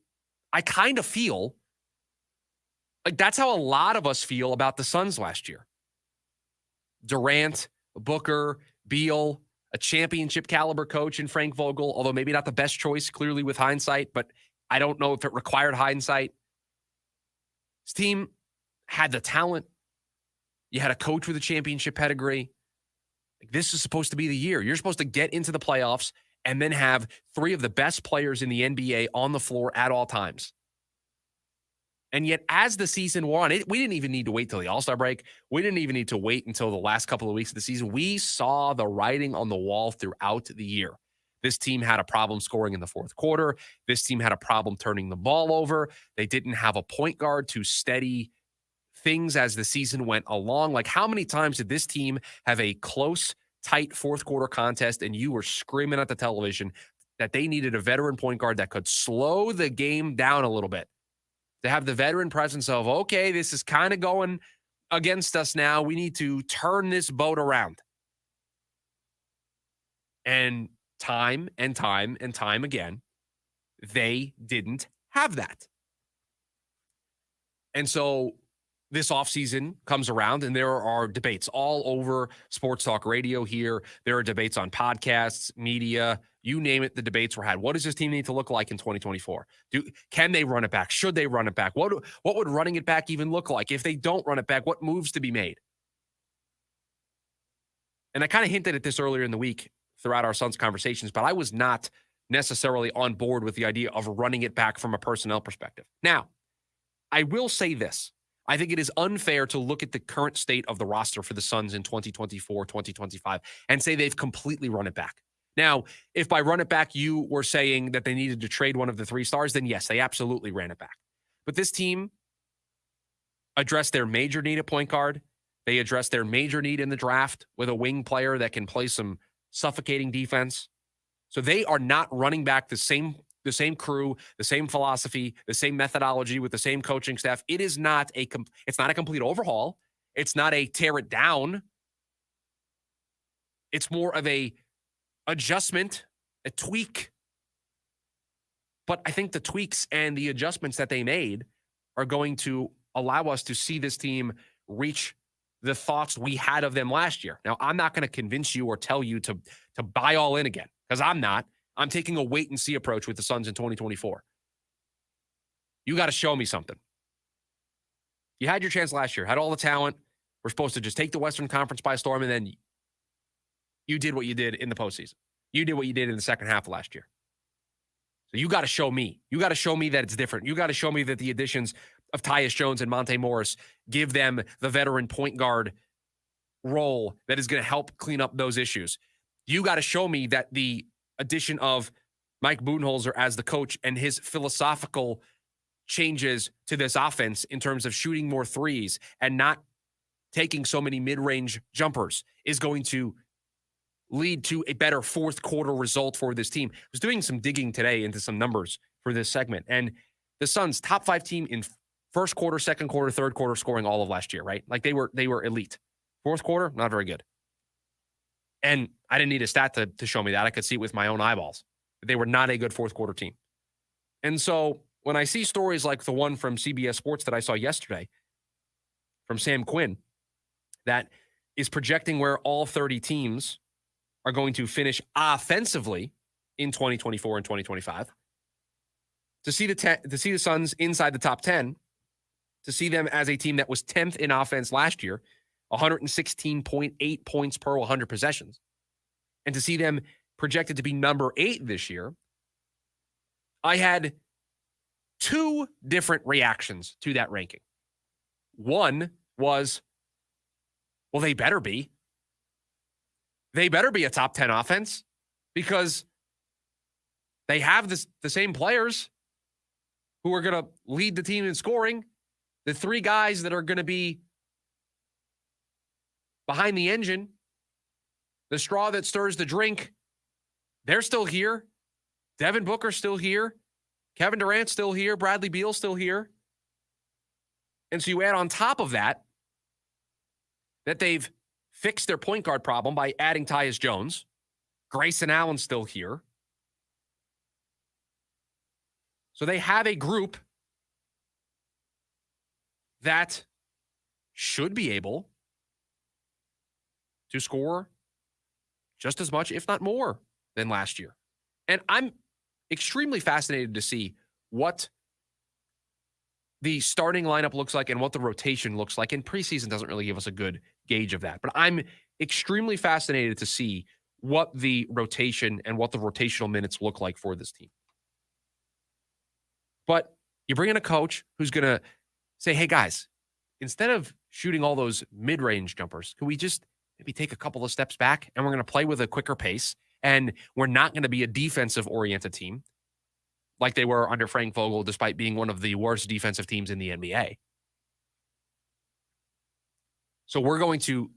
I kind of feel like that's how a lot of us feel about the Suns last year. Durant, Booker, Beal, a championship caliber coach in Frank Vogel, although maybe not the best choice, clearly with hindsight, but I don't know if it required hindsight. This team had the talent. You had a coach with a championship pedigree. This is supposed to be the year. You're supposed to get into the playoffs and then have three of the best players in the NBA on the floor at all times. And yet, as the season wore on, we didn't even need to wait till the All-Star break. We didn't even need to wait until the last couple of weeks of the season. We saw the writing on the wall throughout the year. This team had a problem scoring in the fourth quarter. This team had a problem turning the ball over. They didn't have a point guard to steady things as the season went along. Like, how many times did this team have a close, tight fourth quarter contest and you were screaming at the television that they needed a veteran point guard that could slow the game down a little bit? To have the veteran presence of, okay, this is kind of going against us now. We need to turn this boat around. And time and time and time again, they didn't have that. And so this offseason comes around and there are debates all over sports talk radio here. There are debates on podcasts, media, you name it, the debates were had. What does this team need to look like in 2024? Can they run it back? Should they run it back? What would running it back even look like? If they don't run it back, what moves to be made? And I kind of hinted at this earlier in the week throughout our Suns conversations, but I was not necessarily on board with the idea of running it back from a personnel perspective. Now, I will say this. I think it is unfair to look at the current state of the roster for the Suns in 2024, 2025, and say they've completely run it back. Now, if by run it back you were saying that they needed to trade one of the three stars, then yes, they absolutely ran it back. But this team addressed their major need at point guard. They addressed their major need in the draft with a wing player that can play some suffocating defense. So they are not running back the same crew, the same philosophy, the same methodology with the same coaching staff. It's not a complete overhaul. It's not a tear it down. It's more of a adjustment, a tweak. But I think the tweaks and the adjustments that they made are going to allow us to see this team reach the thoughts we had of them last year. Now, I'm not going to convince you or tell you to buy all in again, because I'm not. I'm taking a wait and see approach with the Suns in 2024. You got to show me something. You had your chance last year, had all the talent. We're supposed to just take the Western Conference by storm, and then you did what you did in the postseason. You did what you did in the second half of last year. So you got to show me. You got to show me that it's different. You got to show me that the additions of Tyus Jones and Monte Morris give them the veteran point guard role that is going to help clean up those issues. You got to show me that the addition of Mike Budenholzer as the coach and his philosophical changes to this offense in terms of shooting more threes and not taking so many mid-range jumpers is going to lead to a better fourth quarter result for this team. I was doing some digging today into some numbers for this segment, and the Suns top 5 team in first quarter, second quarter, third quarter scoring all of last year, right? Like they were elite. Fourth quarter, not very good. And I didn't need a stat to show me that. I could see it with my own eyeballs. They were not a good fourth quarter team. And so when I see stories like the one from CBS Sports that I saw yesterday from Sam Quinn that is projecting where all 30 teams are going to finish offensively in 2024 and 2025, to see the Suns inside the top 10, to see them as a team that was 10th in offense last year, 116.8 points per 100 possessions, and to see them projected to be number 8 this year, I had 2 different reactions to that ranking. One was, well, they better be. They better be a top 10 offense because they have the same players who are going to lead the team in scoring. The 3 guys that are going to be behind the engine the straw that stirs the drink, they're still here. Devin Booker's still here. Kevin Durant's still here. Bradley Beal's still here. And so you add on top of that they've fixed their point guard problem by adding Tyus Jones. Grayson Allen's still here. So they have a group that should be able to score just as much, if not more, than last year. And I'm extremely fascinated to see what the starting lineup looks like and what the rotation looks like. And preseason doesn't really give us a good gauge of that. But I'm extremely fascinated to see what the rotation and what the rotational minutes look like for this team. But you bring in a coach who's going to say, hey, guys, instead of shooting all those mid-range jumpers, can we just maybe take a couple of steps back and we're going to play with a quicker pace, and we're not going to be a defensive-oriented team like they were under Frank Vogel, despite being one of the worst defensive teams in the NBA. So we're going to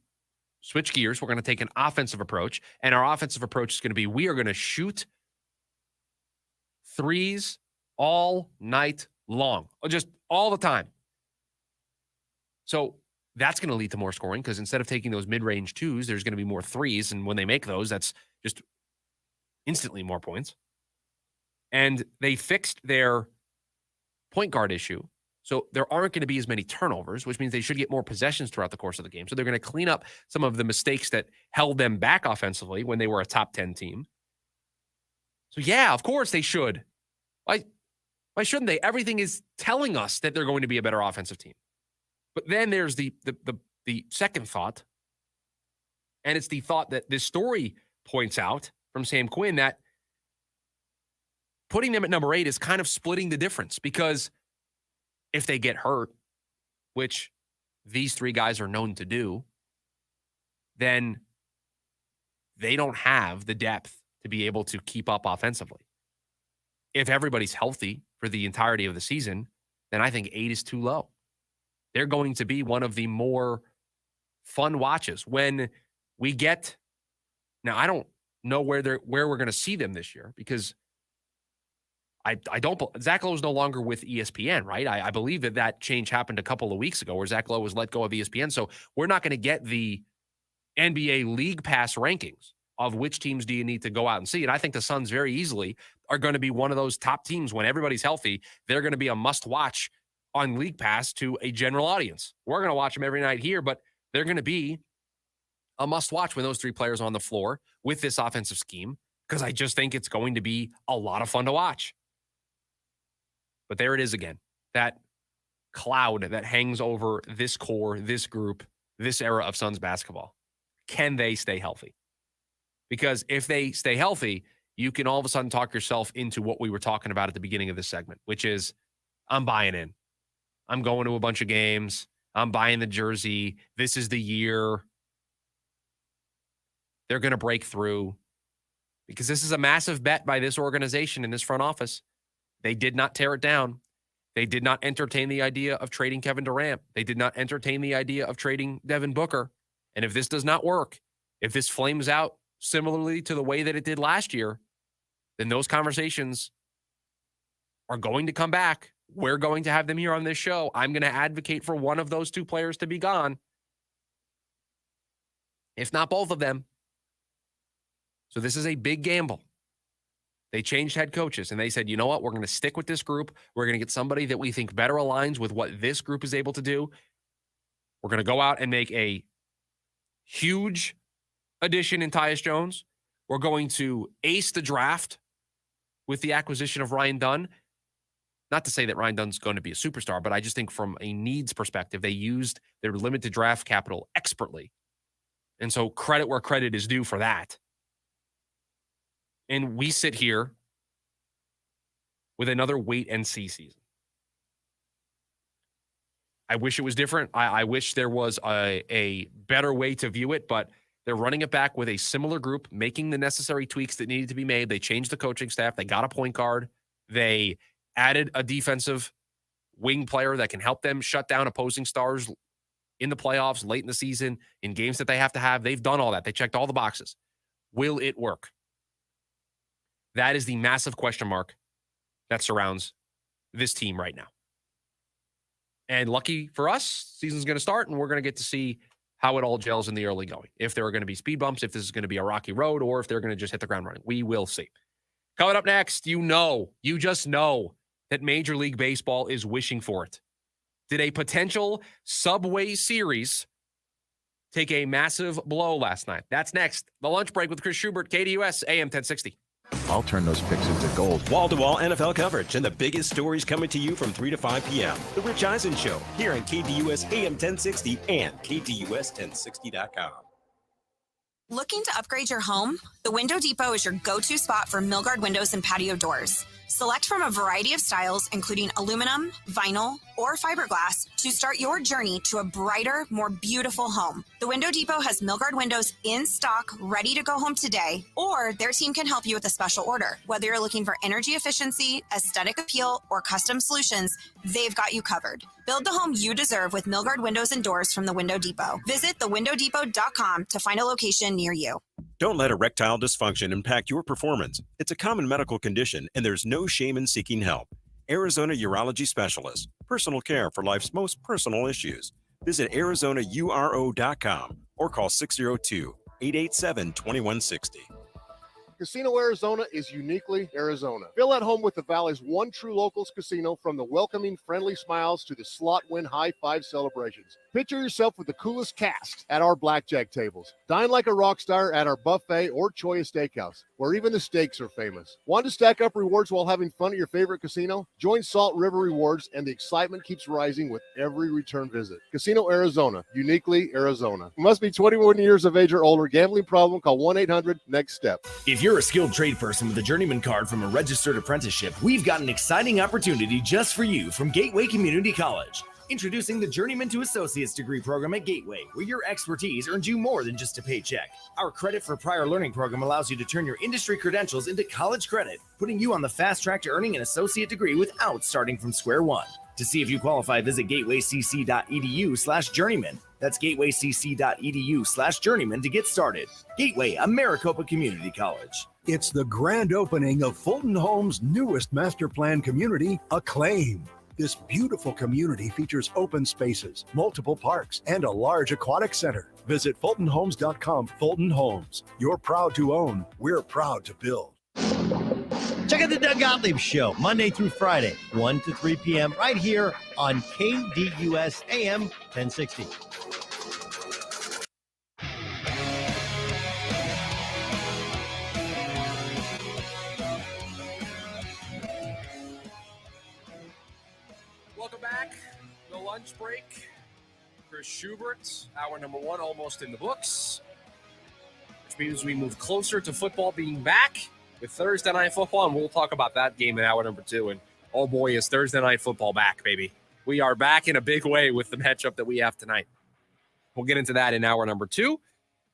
switch gears. We're going to take an offensive approach, and our offensive approach is going to be we are going to shoot threes all night long, just all the time. So that's going to lead to more scoring because instead of taking those mid-range twos, there's going to be more threes. And when they make those, that's just instantly more points. And they fixed their point guard issue. So there aren't going to be as many turnovers, which means they should get more possessions throughout the course of the game. So they're going to clean up some of the mistakes that held them back offensively when they were a top 10 team. So yeah, of course they should. Why shouldn't they? Everything is telling us that they're going to be a better offensive team. But then there's the second thought, and it's the thought that this story points out from Sam Quinn, that putting them at number 8 is kind of splitting the difference, because if they get hurt, which these three guys are known to do, then they don't have the depth to be able to keep up offensively. If everybody's healthy for the entirety of the season, then I think 8 is too low. They're going to be one of the more fun watches when we get. Now, I don't know where we're going to see them this year, because I don't. Zach Lowe is no longer with ESPN, right? I believe that change happened a couple of weeks ago, where Zach Lowe was let go of ESPN. So we're not going to get the NBA League Pass rankings of which teams do you need to go out and see. And I think the Suns very easily are going to be one of those top teams when everybody's healthy. They're going to be a must-watch on League Pass to a general audience. We're going to watch them every night here, but they're going to be a must-watch when those three players are on the floor with this offensive scheme, because I just think it's going to be a lot of fun to watch. But there it is again, that cloud that hangs over this core, this group, this era of Suns basketball. Can they stay healthy? Because if they stay healthy, you can all of a sudden talk yourself into what we were talking about at the beginning of this segment, which is, I'm buying in. I'm going to a bunch of games. I'm buying the jersey. This is the year. They're going to break through, because this is a massive bet by this organization in this front office. They did not tear it down. They did not entertain the idea of trading Kevin Durant. They did not entertain the idea of trading Devin Booker. And if this does not work, if this flames out similarly to the way that it did last year, then those conversations are going to come back. We're going to have them here on this show. I'm going to advocate for one of those two players to be gone, if not both of them. So this is a big gamble. They changed head coaches, and they said, you know what? We're going to stick with this group. We're going to get somebody that we think better aligns with what this group is able to do. We're going to go out and make a huge addition in Tyus Jones. We're going to ace the draft with the acquisition of Ryan Dunn. Not to say that Ryan Dunn's going to be a superstar, but I just think from a needs perspective, they used their limited draft capital expertly. And so credit where credit is due for that. And we sit here with another wait and see season. I wish it was different. I wish there was a better way to view it, but they're running it back with a similar group, making the necessary tweaks that needed to be made. They changed the coaching staff. They got a point guard. They added a defensive wing player that can help them shut down opposing stars in the playoffs, late in the season, in games that they have to have. They've done all that. They checked all the boxes. Will it work? That is the massive question mark that surrounds this team right now. And lucky for us, season's going to start, and we're going to get to see how it all gels in the early going. If there are going to be speed bumps, if this is going to be a rocky road, or if they're going to just hit the ground running. We will see. Coming up next, you just know that Major League Baseball is wishing for it. Did a potential Subway Series take a massive blow last night? That's next. The Lunch Break with Chris Schubert, KDUS, AM 1060. I'll turn those picks into gold. Wall-to-wall NFL coverage and the biggest stories coming to you from 3 to 5 p.m. The Rich Eisen Show here on KDUS AM 1060 and KDUS1060.com. Looking to upgrade your home? The Window Depot is your go-to spot for Milgard windows and patio doors. Select from a variety of styles, including aluminum, vinyl, or fiberglass, to start your journey to a brighter, more beautiful home. The Window Depot has Milgard windows in stock, ready to go home today, or their team can help you with a special order. Whether you're looking for energy efficiency, aesthetic appeal, or custom solutions, they've got you covered. Build the home you deserve with Milgard windows and doors from the Window Depot. Visit thewindowdepot.com to find a location near you. Don't let erectile dysfunction impact your performance. It's a common medical condition, and there's no shame in seeking help. Arizona Urology Specialist. Personal care for life's most personal issues. Visit ArizonaURO.com or call 602-887-2160. Casino Arizona is uniquely Arizona. Feel at home with the Valley's one true locals casino, from the welcoming, friendly smiles to the slot win high five celebrations. Picture yourself with the coolest cast at our blackjack tables. Dine like a rock star at our buffet or Choya Steakhouse, where even the steaks are famous. Want to stack up rewards while having fun at your favorite casino? Join Salt River Rewards, and the excitement keeps rising with every return visit. Casino Arizona, uniquely Arizona. You must be 21 years of age or older. Gambling problem? Call 1-800-NEXT-STEP. If you're a skilled trade person with a journeyman card from a registered apprenticeship, we've got an exciting opportunity just for you from Gateway Community College. Introducing the Journeyman to Associate's degree program at Gateway, where your expertise earns you more than just a paycheck. Our credit for prior learning program allows you to turn your industry credentials into college credit, putting you on the fast track to earning an associate degree without starting from square one. To see if you qualify, visit gatewaycc.edu/journeyman. That's gatewaycc.edu/journeyman to get started. Gateway, Maricopa Community College. It's the grand opening of Fulton Homes' newest master plan community, Acclaim. This beautiful community features open spaces, multiple parks, and a large aquatic center. Visit FultonHomes.com. Fulton Homes. You're proud to own. We're proud to build. Check out the Doug Gottlieb Show, Monday through Friday, 1 to 3 p.m. right here on KDUS AM 1060. Welcome back. The lunch break. Chris Schubert, hour number 1, almost in the books, which means we move closer to football being back with Thursday Night Football, and we'll talk about that game in hour number 2. And oh boy, is Thursday Night Football back, baby. We are back in a big way with the matchup that we have tonight. We'll get into that in hour number 2.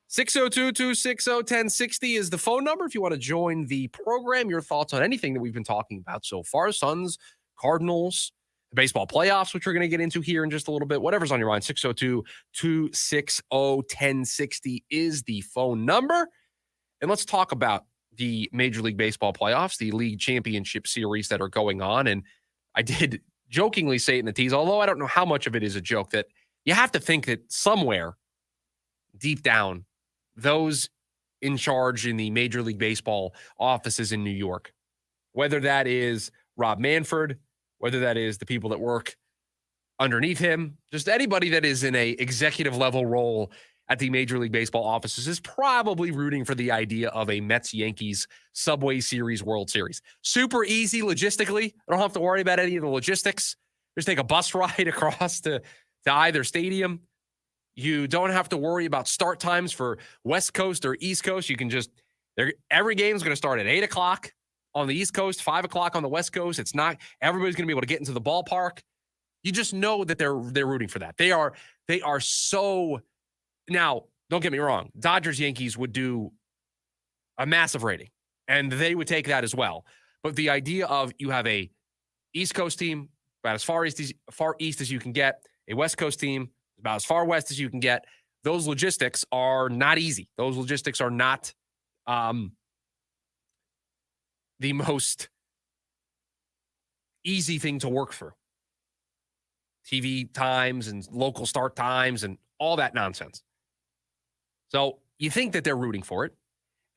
602-260-1060 is the phone number if you want to join the program. Your thoughts on anything that we've been talking about so far. Suns, Cardinals, the baseball playoffs, which we're going to get into here in just a little bit. Whatever's on your mind, 602-260-1060 is the phone number. And let's talk about the Major League Baseball playoffs, the league championship series that are going on. And I did jokingly say it in the tease, although I don't know how much of it is a joke, that you have to think that somewhere deep down, those in charge in the Major League Baseball offices in New York, whether that is Rob Manfred, whether that is the people that work underneath him, just anybody that is in a executive level role at the Major League Baseball offices, is probably rooting for the idea of a Mets-Yankees Subway Series World Series. Super easy logistically. I don't have to worry about any of the logistics. Just take a bus ride across to either stadium. You don't have to worry about start times for West Coast or East Coast. You can just, every game is going to start at 8 o'clock on the East Coast, 5 o'clock on the West Coast. It's not, everybody's going to be able to get into the ballpark. You just know that they're rooting for that. They are so, now, don't get me wrong. Dodgers Yankees would do a massive rating, and they would take that as well. But the idea of you have a East Coast team about as far east as you can get, a West Coast team about as far west as you can get, those logistics are not easy. Those logistics are not the most easy thing to work through. TV times and local start times and all that nonsense. So you think that they're rooting for it.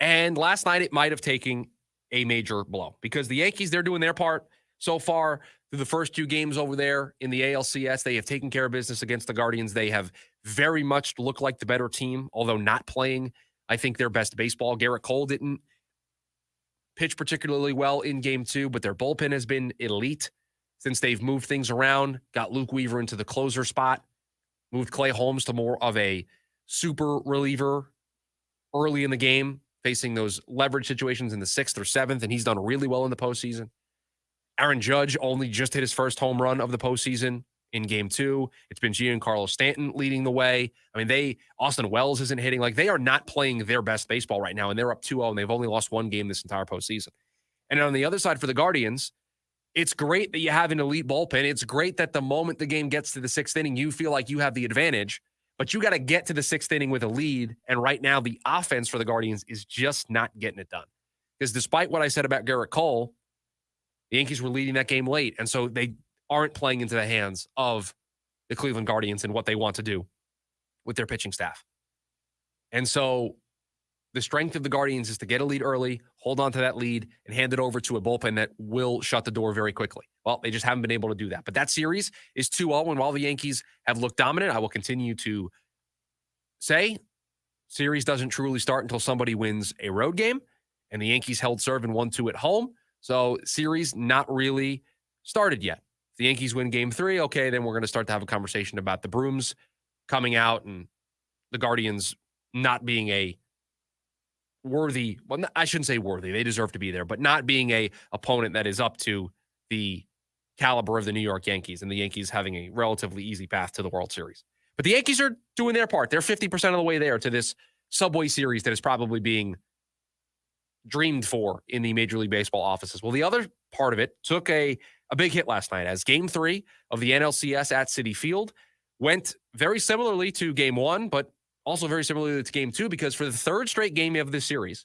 And last night it might have taken a major blow because the Yankees, they're doing their part so far through the first 2 games over there in the ALCS. They have taken care of business against the Guardians. They have very much looked like the better team, although not playing, I think, their best baseball. Garrett Cole didn't pitch particularly well in game 2, but their bullpen has been elite since they've moved things around, got Luke Weaver into the closer spot, moved Clay Holmes to more of a super reliever early in the game, facing those leverage situations in the 6th or 7th, and he's done really well in the postseason. Aaron Judge only just hit his first home run of the postseason in game 2. It's been Giancarlo Stanton leading the way. I mean, Austin Wells isn't hitting. Like, they are not playing their best baseball right now, and they're up 2-0, and they've only lost 1 game this entire postseason. And on the other side for the Guardians, it's great that you have an elite bullpen. It's great that the moment the game gets to the 6th inning, you feel like you have the advantage, but you got to get to the 6th inning with a lead. And right now, the offense for the Guardians is just not getting it done. Because despite what I said about Garrett Cole, the Yankees were leading that game late. And so they aren't playing into the hands of the Cleveland Guardians and what they want to do with their pitching staff. And so the strength of the Guardians is to get a lead early, hold on to that lead, and hand it over to a bullpen that will shut the door very quickly. Well, they just haven't been able to do that. But that series is 2-0, and while the Yankees have looked dominant, I will continue to say series doesn't truly start until somebody wins a road game, and the Yankees held serve and 1-2 at home. So series not really started yet. If the Yankees win game 3, okay, then we're going to start to have a conversation about the brooms coming out and the Guardians not being a worthy, well, I shouldn't say worthy, they deserve to be there, but not being a opponent that is up to the caliber of the New York Yankees, and the Yankees having a relatively easy path to the World Series. But the Yankees are doing their part. They're 50% of the way there to this Subway Series that is probably being dreamed for in the Major League Baseball offices. Well, the other part of it took a big hit last night as Game 3 of the NLCS at Citi Field went very similarly to Game 1, but also very similarly to Game 2, because for the 3rd straight game of this series,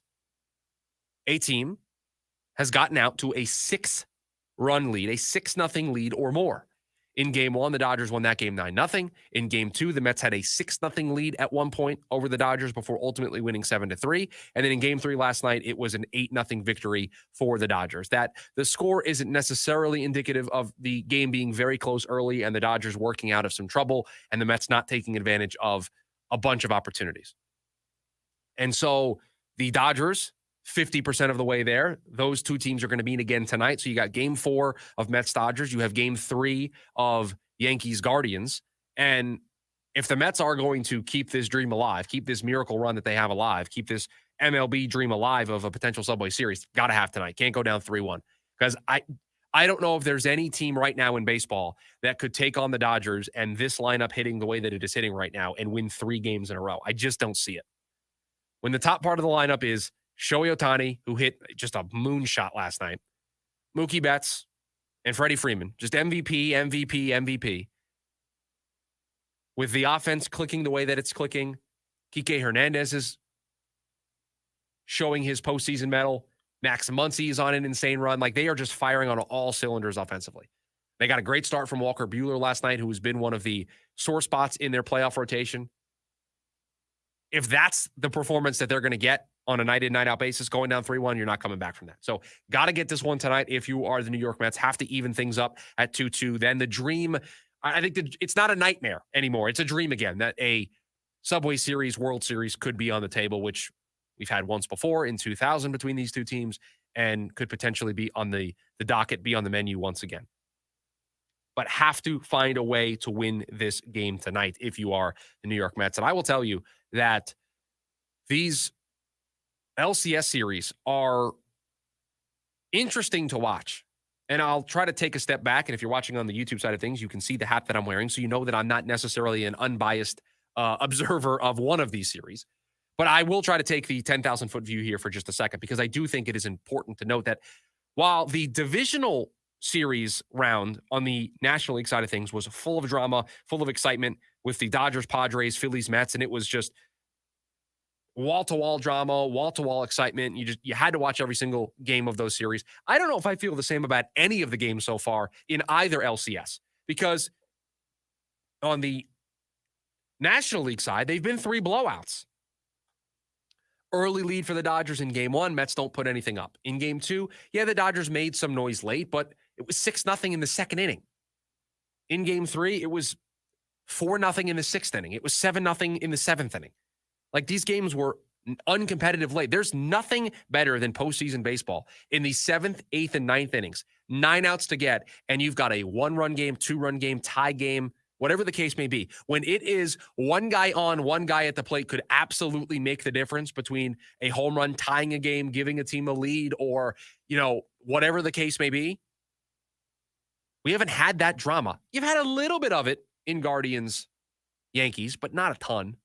a team has gotten out to a 6-run lead, a 6-0 lead or more. In Game 1, the Dodgers won that game 9-0. In Game 2, the Mets had a 6-0 lead at one point over the Dodgers before ultimately winning 7-3. And then in Game 3 last night, it was an 8-0 victory for the Dodgers. That the score isn't necessarily indicative of the game being very close early and the Dodgers working out of some trouble and the Mets not taking advantage of a bunch of opportunities. And so the Dodgers, 50% of the way there. Those 2 teams are going to meet again tonight. So you got Game 4 of Mets-Dodgers. You have Game 3 of Yankees-Guardians. And if the Mets are going to keep this dream alive, keep this miracle run that they have alive, keep this MLB dream alive of a potential Subway Series, got to have tonight. Can't go down 3-1. Because I don't know if there's any team right now in baseball that could take on the Dodgers and this lineup hitting the way that it is hitting right now and win 3 games in a row. I just don't see it. When the top part of the lineup is Shohei Ohtani, who hit just a moonshot last night, Mookie Betts, and Freddie Freeman, just MVP. With the offense clicking the way that it's clicking, Kike Hernandez is showing his postseason medal. Max Muncy is on an insane run. Like, they are just firing on all cylinders offensively. They got a great start from Walker Buehler last night, who has been one of the sore spots in their playoff rotation. If that's the performance that they're going to get on a night-in, night-out basis, going down 3-1, you're not coming back from that. So got to get this one tonight if you are the New York Mets. Have to even things up at 2-2. Then the dream, I think it's not a nightmare anymore. It's a dream again that a Subway Series, World Series could be on the table, which we've had once before in 2000 between these 2 teams, and could potentially be on the docket, be on the menu once again. But have to find a way to win this game tonight if you are the New York Mets. And I will tell you that these LCS series are interesting to watch. And I'll try to take a step back. And if you're watching on the YouTube side of things, you can see the hat that I'm wearing. So you know that I'm not necessarily an unbiased observer of one of these series. But I will try to take the 10,000-foot view here for just a second, because I do think it is important to note that while the divisional series round on the National League side of things was full of drama, full of excitement with the Dodgers, Padres, Phillies, Mets, and it was just wall-to-wall drama, wall-to-wall excitement. You had to watch every single game of those series. I don't know if I feel the same about any of the games so far in either LCS, because on the National League side, they've been 3 blowouts. Early lead for the Dodgers in game 1. Mets don't put anything up. In game 2, yeah, the Dodgers made some noise late, but it was 6-0 in the second inning. In game 3, it was 4-0 in the 6th inning. It was 7-0 in the 7th inning. Like, these games were uncompetitive late. There's nothing better than postseason baseball in the 7th, 8th, and 9th innings. 9 outs to get, and you've got a 1-run game, 2-run game, tie game, whatever the case may be. When it is one guy on, one guy at the plate could absolutely make the difference between a home run, tying a game, giving a team a lead, or, whatever the case may be. We haven't had that drama. You've had a little bit of it in Guardians Yankees, but not a ton.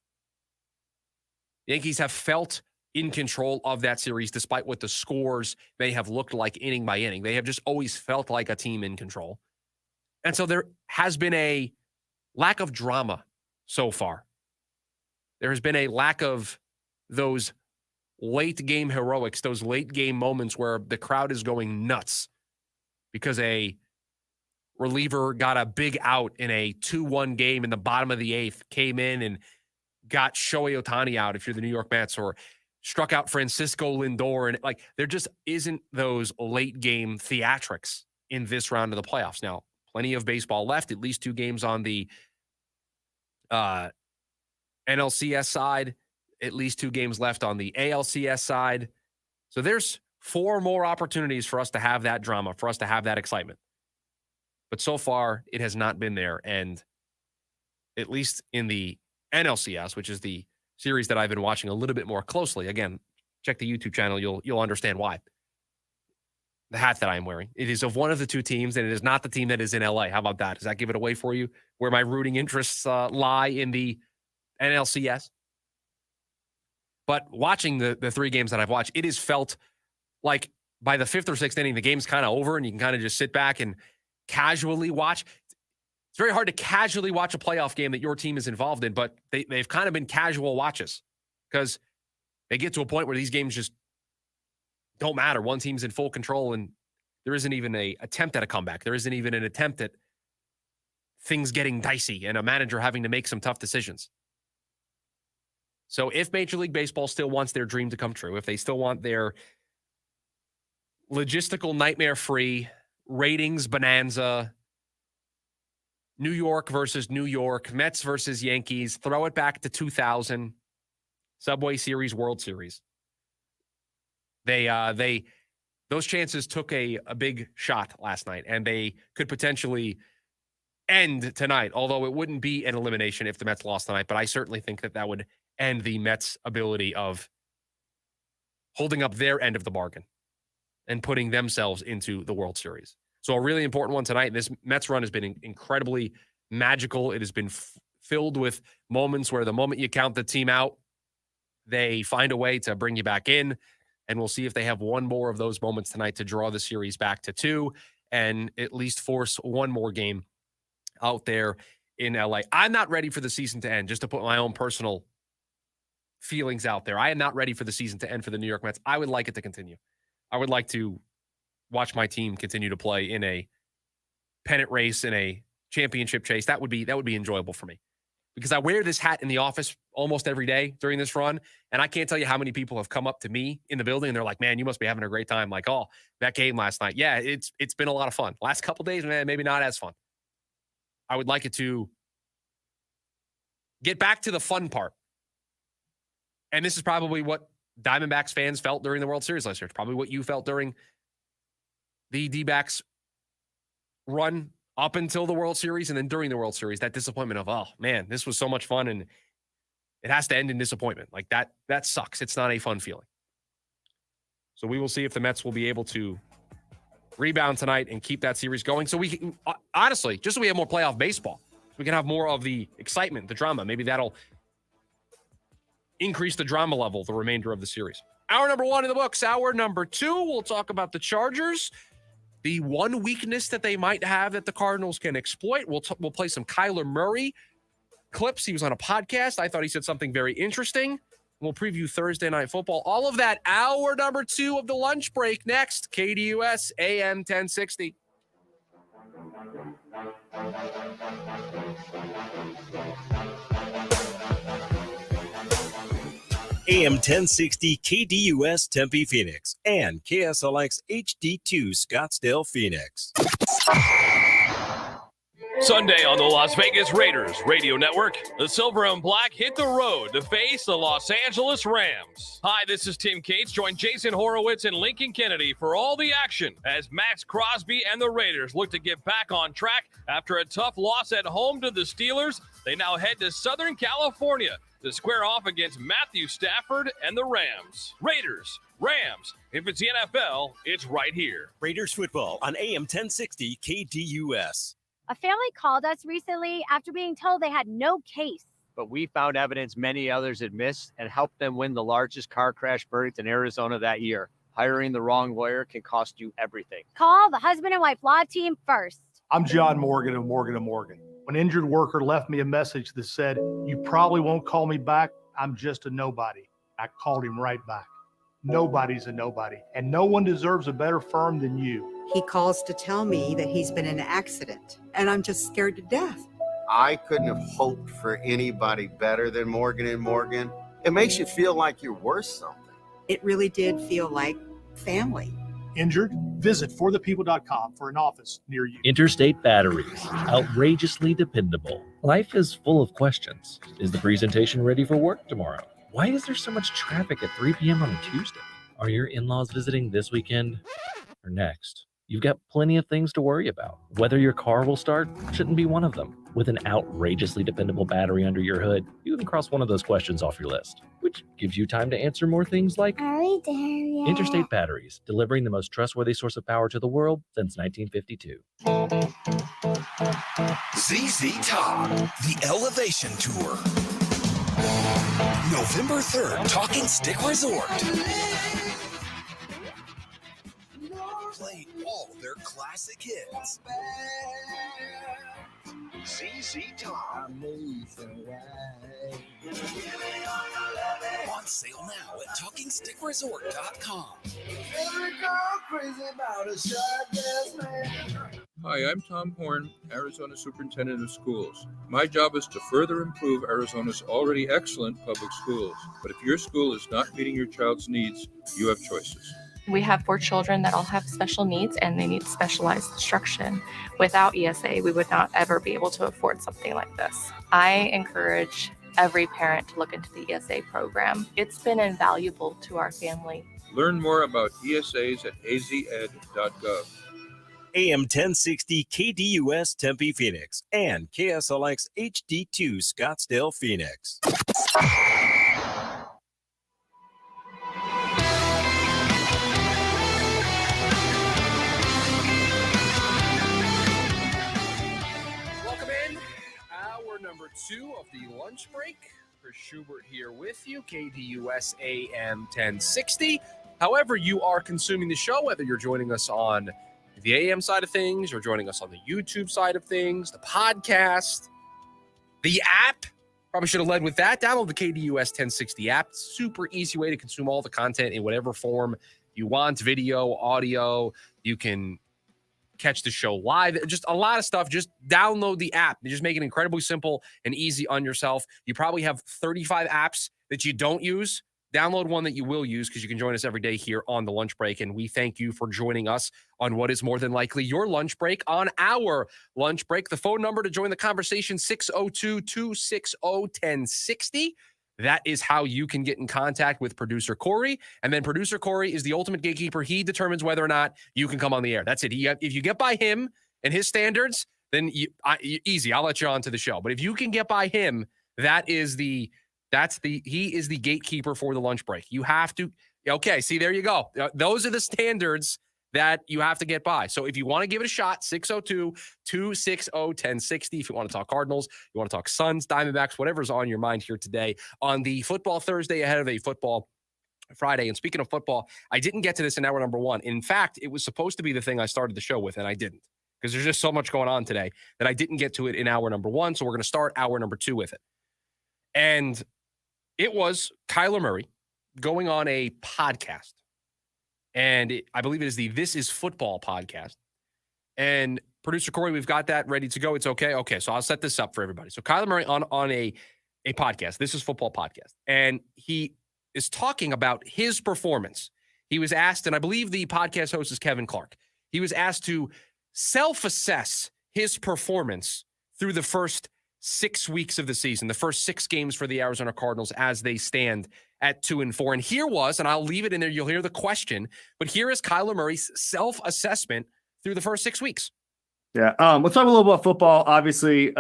Yankees have felt in control of that series despite what the scores may have looked like inning by inning. They have just always felt like a team in control. And so there has been a lack of drama so far. There has been a lack of those late game heroics, those late game moments where the crowd is going nuts because a reliever got a big out in a 2-1 game in the bottom of the 8th, came in and got Shohei Ohtani out if you're the New York Mets, or struck out Francisco Lindor. And there just isn't those late game theatrics in this round of the playoffs. Now, plenty of baseball left, at least 2 games on the NLCS side, at least 2 games left on the ALCS side. So there's 4 more opportunities for us to have that drama, for us to have that excitement. But so far, it has not been there. And at least in the NLCS, which is the series that I've been watching a little bit more closely. Again, check the YouTube channel. You'll understand why. The hat that I'm wearing, it is of one of the 2 teams, and it is not the team that is in LA. How about that? Does that give it away for you where my rooting interests lie in the NLCS? But watching the 3 games that I've watched, it has felt like by the 5th or 6th inning, the game's kind of over and you can kind of just sit back and casually watch. It's very hard to casually watch a playoff game that your team is involved in, but they've kind of been casual watches because they get to a point where these games just don't matter. One team's in full control and there isn't even an attempt at a comeback. There isn't even an attempt at things getting dicey and a manager having to make some tough decisions. So if Major League Baseball still wants their dream to come true, if they still want their logistical nightmare-free ratings bonanza, New York versus New York, Mets versus Yankees, throw it back to 2000, Subway Series, World Series. Those chances took a big shot last night, and they could potentially end tonight, although it wouldn't be an elimination if the Mets lost tonight, but I certainly think that would end the Mets' ability of holding up their end of the bargain and putting themselves into the World Series. So a really important one tonight. This Mets run has been incredibly magical. It has been filled with moments where the moment you count the team out, they find a way to bring you back in. And we'll see if they have one more of those moments tonight to draw the series back to 2 and at least force one more game out there in LA. I'm not ready for the season to end, just to put my own personal feelings out there. I am not ready for the season to end for the New York Mets. I would like it to continue. I would like to watch my team continue to play in a pennant race, in a championship chase. That would be enjoyable for me, because I wear this hat in the office almost every day during this run. And I can't tell you how many people have come up to me in the building and they're like, man, you must be having a great time. Like, oh, that game last night. Yeah, it's been a lot of fun. Last couple days, man, maybe not as fun. I would like it to get back to the fun part. And this is probably what Diamondbacks fans felt during the World Series last year. It's probably what you felt during the D-backs run up until the World Series and then during the World Series, that disappointment of, oh man, this was so much fun and it has to end in disappointment. Like that sucks. It's not a fun feeling. So we will see if the Mets will be able to rebound tonight and keep that series going. So we can, honestly, just so we have more playoff baseball, we can have more of the excitement, the drama. Maybe that'll increase the drama level the remainder of the series. Hour number 1 in the books. Hour number 2, we'll talk about the Chargers. The one weakness that they might have that the Cardinals can exploit. We'll play some Kyler Murray clips. He was on a podcast. I thought he said something very interesting. We'll preview Thursday Night Football. All of that, hour number 2 of the lunch break next. KDUS AM 1060. AM 1060 KDUS Tempe Phoenix and KSLX HD2 Scottsdale Phoenix. Sunday on the Las Vegas Raiders Radio Network, the Silver and Black hit the road to face the Los Angeles Rams. Hi, this is Tim Cates. Join Jason Horowitz and Lincoln Kennedy for all the action as Max Crosby and the Raiders look to get back on track after a tough loss at home to the Steelers. They now head to Southern California to square off against Matthew Stafford and the Rams. Raiders, Rams. If it's the NFL, it's right here. Raiders football on AM 1060 KDUS. A family called us recently after being told they had no case. But we found evidence many others had missed and helped them win the largest car crash verdict in Arizona that year. Hiring the wrong lawyer can cost you everything. Call the husband and wife law team first. I'm John Morgan of Morgan & Morgan. When an injured worker left me a message that said, "You probably won't call me back. I'm just a nobody," I called him right back. Nobody's a nobody, and no one deserves a better firm than you. He calls to tell me that he's been in an accident, and I'm just scared to death. I couldn't have hoped for anybody better than Morgan & Morgan. It makes you feel like you're worth something. It really did feel like family. Injured? Visit forthepeople.com for an office near you. Interstate Batteries. Outrageously dependable. Life is full of questions. Is the presentation ready for work tomorrow? Why is there so much traffic at 3 p.m. on a Tuesday? Are your in-laws visiting this weekend or next? You've got plenty of things to worry about. Whether your car will start shouldn't be one of them. With an outrageously dependable battery under your hood, you can cross one of those questions off your list, which gives you time to answer more things like, Are we there yet? Interstate Batteries, delivering the most trustworthy source of power to the world since 1952. ZZ Top, the Elevation Tour. November 3rd, Talking Stick Resort. Play all their classic hits. ZZ Top. On sale now at TalkingStickResort.com. Hi, I'm Tom Horn, Arizona Superintendent of Schools. My job is to further improve Arizona's already excellent public schools. But if your school is not meeting your child's needs, you have choices. We have 4 children that all have special needs and they need specialized instruction. Without ESA, we would not ever be able to afford something like this. I encourage every parent to look into the ESA program. It's been invaluable to our family. Learn more about ESAs at azed.gov. AM 1060 KDUS Tempe Phoenix and KSLX HD2 Scottsdale Phoenix. Welcome in. Hour number 2 of the lunch break. Chris Schubert here with you, KDUS AM 1060. However you are consuming the show, whether you're joining us on the AM side of things or joining us on the YouTube side of things, the podcast, the app. Probably should have led with that. Download the KDUS 1060 app. Super easy way to consume all the content in whatever form you want, video, audio. You can catch the show live. Just a lot of stuff. Just download the app. They just make it incredibly simple and easy on yourself. You probably have 35 apps that you don't use. Download one that you will use because you can join us every day here on the lunch break. And we thank you for joining us on what is more than likely your lunch break on our lunch break. The phone number to join the conversation, 602-260-1060. That is how you can get in contact with producer Corey. And then producer Corey is the ultimate gatekeeper. He determines whether or not you can come on the air. That's it. If you get by him and his standards, then easy. I'll let you on to the show. But if you can get by him, he is the gatekeeper for the lunch break. You have to. Okay. See, there you go. Those are the standards that you have to get by. So if you want to give it a shot, 602-260-1060. If you want to talk Cardinals, you want to talk Suns, Diamondbacks, whatever's on your mind here today on the Football Thursday ahead of a Football Friday. And speaking of football, I didn't get to this in hour number 1. In fact, it was supposed to be the thing I started the show with, and I didn't because there's just so much going on today that I didn't get to it in hour number 1. So we're going to start hour number 2 with it. And It was Kyler Murray going on a podcast. And I believe it is the This Is Football podcast. And producer Corey, we've got that ready to go. It's okay. Okay, so I'll set this up for everybody. So Kyler Murray on a podcast. This is Football podcast. And he is talking about his performance. He was asked, and I believe the podcast host is Kevin Clark. He was asked to self-assess his performance through the first 6 weeks of the season, the first 6 games for the Arizona Cardinals as they stand at 2-4. And here was, and I'll leave it in there, you'll hear the question, but here is Kyler Murray's self-assessment through the first 6 weeks. Yeah. Let's talk a little about football. Obviously,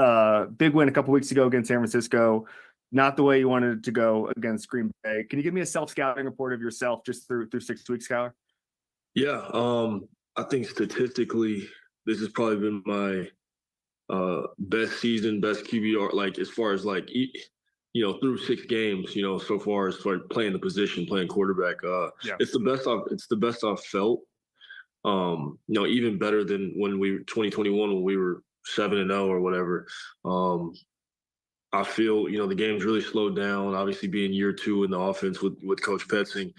big win a couple weeks ago against San Francisco. Not the way you wanted it to go against Green Bay. Can you give me a self-scouting report of yourself just through 6 weeks, Kyler? Yeah. I think statistically, this has probably been my best season, best QBR, like as far as like, through 6 games, so far as for playing the position, playing quarterback. It's the best I've felt. Even better than when 2021 when we were 7-0 or whatever. I feel the game's really slowed down. Obviously, being year 2 in the offense with Coach Petzing,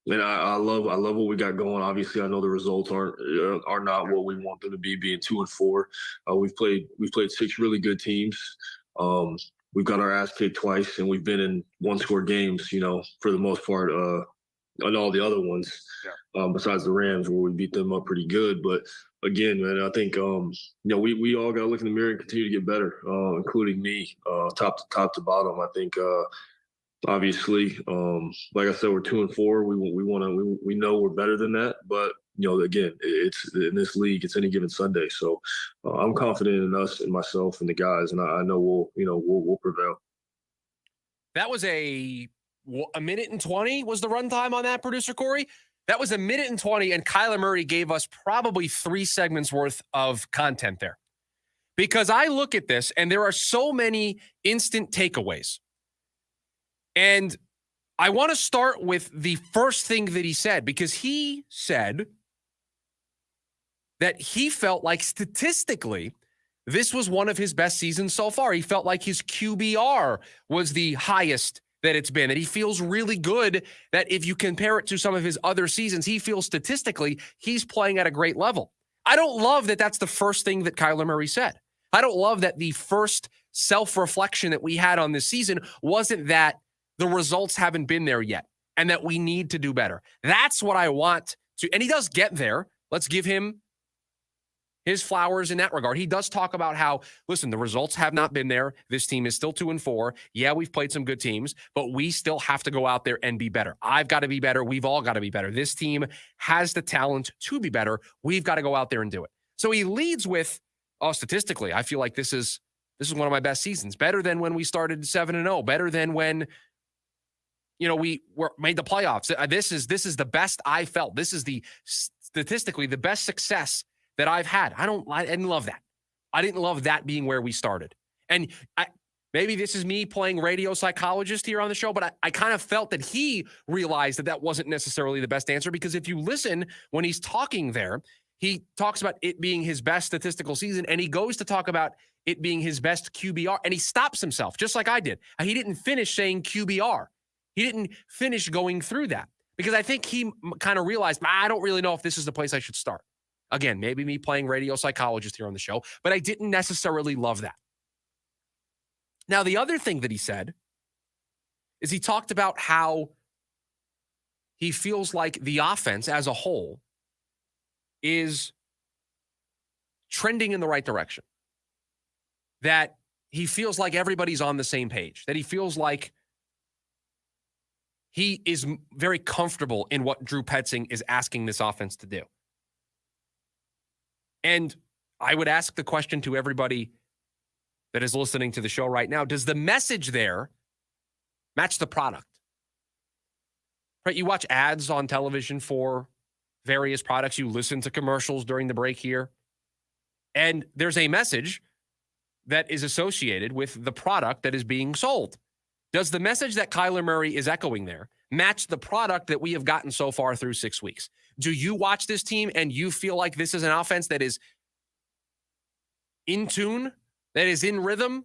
and I love what we got going. Obviously, I know the results are not what we want them to be. Being 2-4, we've played 6 really good teams. We've got our ass kicked twice, and we've been in 1-score games. For the most part. On all the other ones, besides the Rams, where we beat them up pretty good. But again, man, I think we all got to look in the mirror and continue to get better, including me, top to bottom. I think obviously, like I said, we're 2-4. We know we're better than that, but again, it's in this league, it's any given Sunday. So I'm confident in us and myself and the guys, and I know we'll prevail. That was a minute and 20 was the runtime on that, producer Corey. That was a minute and 20, and Kyler Murray gave us probably 3 segments worth of content there. Because I look at this, and there are so many instant takeaways. And I want to start with the first thing that he said, because he said that he felt like statistically, this was one of his best seasons so far. He felt like his QBR was the highest that it's been, that he feels really good, that if you compare it to some of his other seasons, he feels statistically he's playing at a great level. I don't love that that's the first thing that Kyler Murray said. I don't love that the first self-reflection that we had on this season wasn't that the results haven't been there yet and that we need to do better. That's what I want to, and he does get there. Let's give him his flowers in that regard. He does talk about how, listen, the results have not been there. This team is still 2-4. Yeah, we've played some good teams, but we still have to go out there and be better. I've got to be better. We've all got to be better. This team has the talent to be better. We've got to go out there and do it. So he leads with, statistically, I feel like this is one of my best seasons. Better than when we started 7-0. Better than when, we made the playoffs. This is the best I felt. This is statistically the best success that I've had. I didn't love that. I didn't love that being where we started. And maybe this is me playing radio psychologist here on the show, but I kind of felt that he realized that wasn't necessarily the best answer, because if you listen when he's talking there, he talks about it being his best statistical season, and he goes to talk about it being his best QBR, and he stops himself, just like I did. He didn't finish saying QBR. He didn't finish going through that, because I think he kind of realized, I don't really know if this is the place I should start. Again, maybe me playing radio psychologist here on the show, but I didn't necessarily love that. Now, the other thing that he said is he talked about how he feels like the offense as a whole is trending in the right direction. That he feels like everybody's on the same page. That he feels like he is very comfortable in what Drew Petzing is asking this offense to do. And I would ask the question to everybody that is listening to the show right now, does the message there match the product? Right? You watch ads on television for various products. You listen to commercials during the break here. And there's a message that is associated with the product that is being sold. Does the message that Kyler Murray is echoing there match the product that we have gotten so far through 6 weeks? Do you watch this team and you feel like this is an offense that is in tune, that is in rhythm?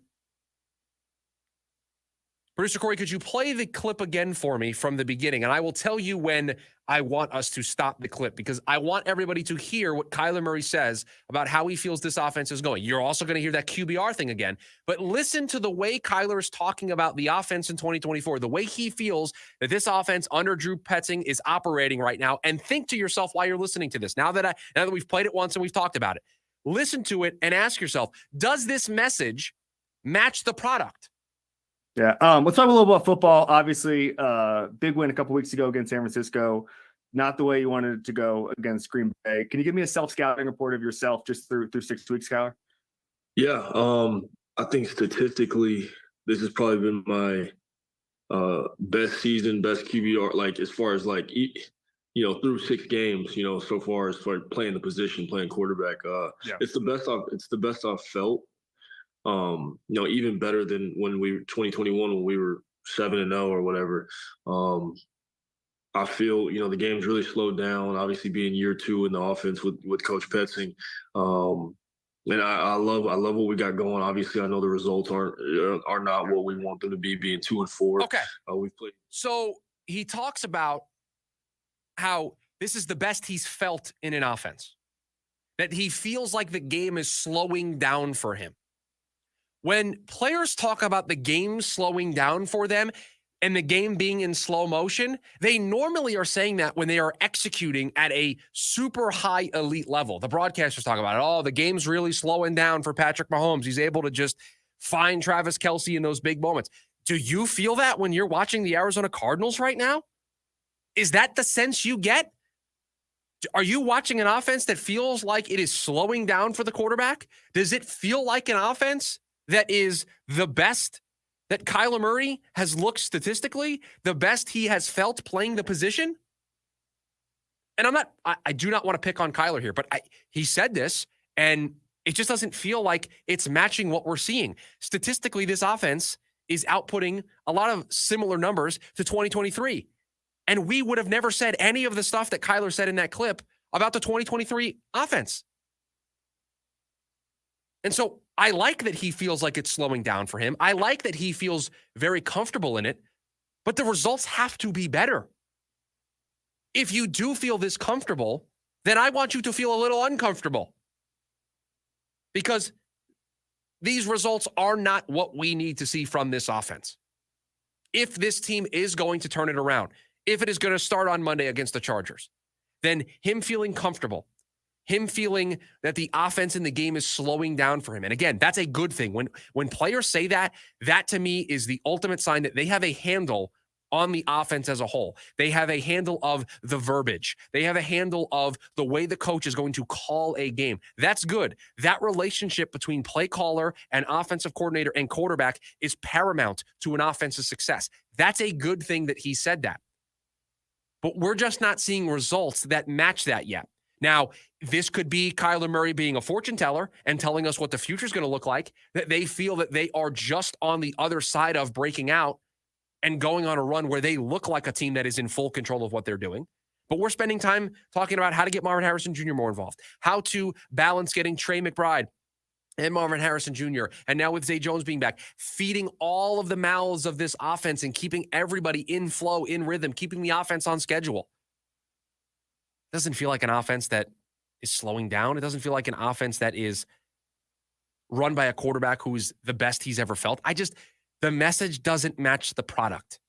Producer Corey, could you play the clip again for me from the beginning? And I will tell you when I want us to stop the clip, because I want everybody to hear what Kyler Murray says about how he feels this offense is going. You're also going to hear that QBR thing again. But listen to the way Kyler is talking about the offense in 2024, the way he feels that this offense under Drew Petzing is operating right now. And think to yourself while you're listening to this. Now that we've played it once and we've talked about it, listen to it and ask yourself, does this message match the product? Yeah. Let's talk a little about football. Obviously, big win a couple weeks ago against San Francisco. Not the way you wanted it to go against Green Bay. Can you give me a self-scouting report of yourself just through 6 weeks, Kyler? Yeah. I think statistically, this has probably been my best season, best QBR, like as far as like, through 6 games, so far as for playing the position, playing quarterback. It's the best I've felt. Even better than when 2021, when we were 7-0 or whatever. I feel, the game's really slowed down, obviously being year 2 in the offense with Coach Petzing. And I love what we got going. Obviously, I know the results are not what we want them to be, being 2-4. Okay. We've played. So he talks about how this is the best he's felt in an offense, that he feels like the game is slowing down for him. When players talk about the game slowing down for them and the game being in slow motion, they normally are saying that when they are executing at a super high elite level. The broadcasters talk about it. Oh, the game's really slowing down for Patrick Mahomes. He's able to just find Travis Kelce in those big moments. Do you feel that when you're watching the Arizona Cardinals right now? Is that the sense you get? Are you watching an offense that feels like it is slowing down for the quarterback? Does it feel like an offense that is the best that Kyler Murray has looked statistically, the best he has felt playing the position? And I do not want to pick on Kyler here, but he said this, and it just doesn't feel like it's matching what we're seeing. Statistically, this offense is outputting a lot of similar numbers to 2023. And we would have never said any of the stuff that Kyler said in that clip about the 2023 offense. And so I like that he feels like it's slowing down for him. I like that he feels very comfortable in it, but the results have to be better. If you do feel this comfortable, then I want you to feel a little uncomfortable, because these results are not what we need to see from this offense. If this team is going to turn it around, if it is going to start on Monday against the Chargers, then him feeling comfortable, him feeling that the offense in the game is slowing down for him. And again, that's a good thing. When players say that, that to me is the ultimate sign that they have a handle on the offense as a whole. They have a handle of the verbiage. They have a handle of the way the coach is going to call a game. That's good. That relationship between play caller and offensive coordinator and quarterback is paramount to an offense's success. That's a good thing that he said that. But we're just not seeing results that match that yet. Now, this could be Kyler Murray being a fortune teller and telling us what the future is going to look like, that they feel that they are just on the other side of breaking out and going on a run where they look like a team that is in full control of what they're doing. But we're spending time talking about how to get Marvin Harrison Jr. more involved, how to balance getting Trey McBride and Marvin Harrison Jr., and now with Zay Jones being back, feeding all of the mouths of this offense and keeping everybody in flow, in rhythm, keeping the offense on schedule. It doesn't feel like an offense that is slowing down. It doesn't feel like an offense that is run by a quarterback who is the best he's ever felt. The message doesn't match the product.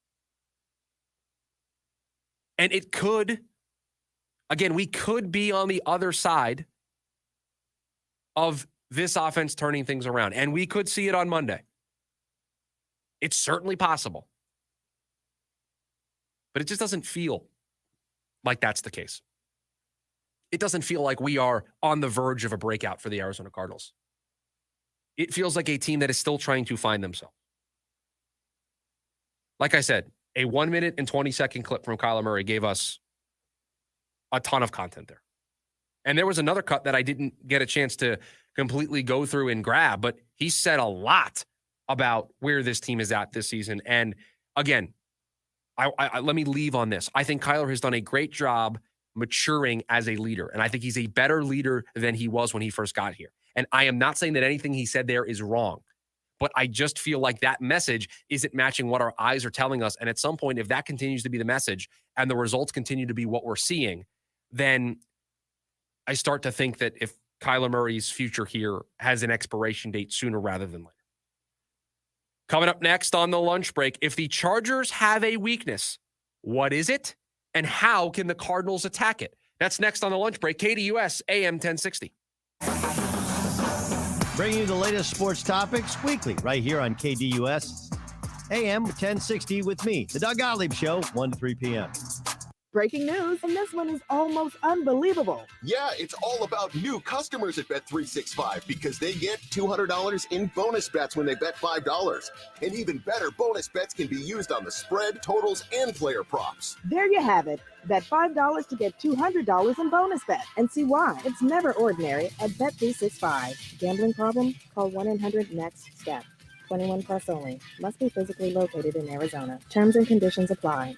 And it could, again, we could be on the other side of this offense turning things around, and we could see it on Monday. It's certainly possible. But it just doesn't feel like that's the case. It doesn't feel like we are on the verge of a breakout for the Arizona Cardinals. It feels like a team that is still trying to find themselves. Like I said, a 1 minute and 20-second clip from Kyler Murray gave us a ton of content there. And there was another cut that I didn't get a chance to completely go through and grab, but he said a lot about where this team is at this season. And again, I let me leave on this. I think Kyler has done a great job maturing as a leader, and I think he's a better leader than he was when he first got here. And I am not saying that anything he said there is wrong, But I just feel like that message isn't matching what our eyes are telling us. And at some point, if that continues to be the message and the results continue to be what we're seeing, then I start to think that if Kyler Murray's future here has an expiration date sooner rather than later. Coming up next on the lunch break, if the Chargers have a weakness, what is it? And how can the Cardinals attack it? That's next on the lunch break. KDUS AM 1060. Bringing you the latest sports topics weekly right here on KDUS AM 1060 with me, the Doug Gottlieb Show, 1 to 3 p.m. Breaking news, and this one is almost unbelievable. Yeah, it's all about new customers at Bet365 because they get $200 in bonus bets when they bet $5. And even better, bonus bets can be used on the spread, totals, and player props. There you have it. Bet $5 to get $200 in bonus bet. And see why. It's never ordinary at Bet365. Gambling problem? Call 1-800-NEXT-STEP. 21 plus only. Must be physically located in Arizona. Terms and conditions apply.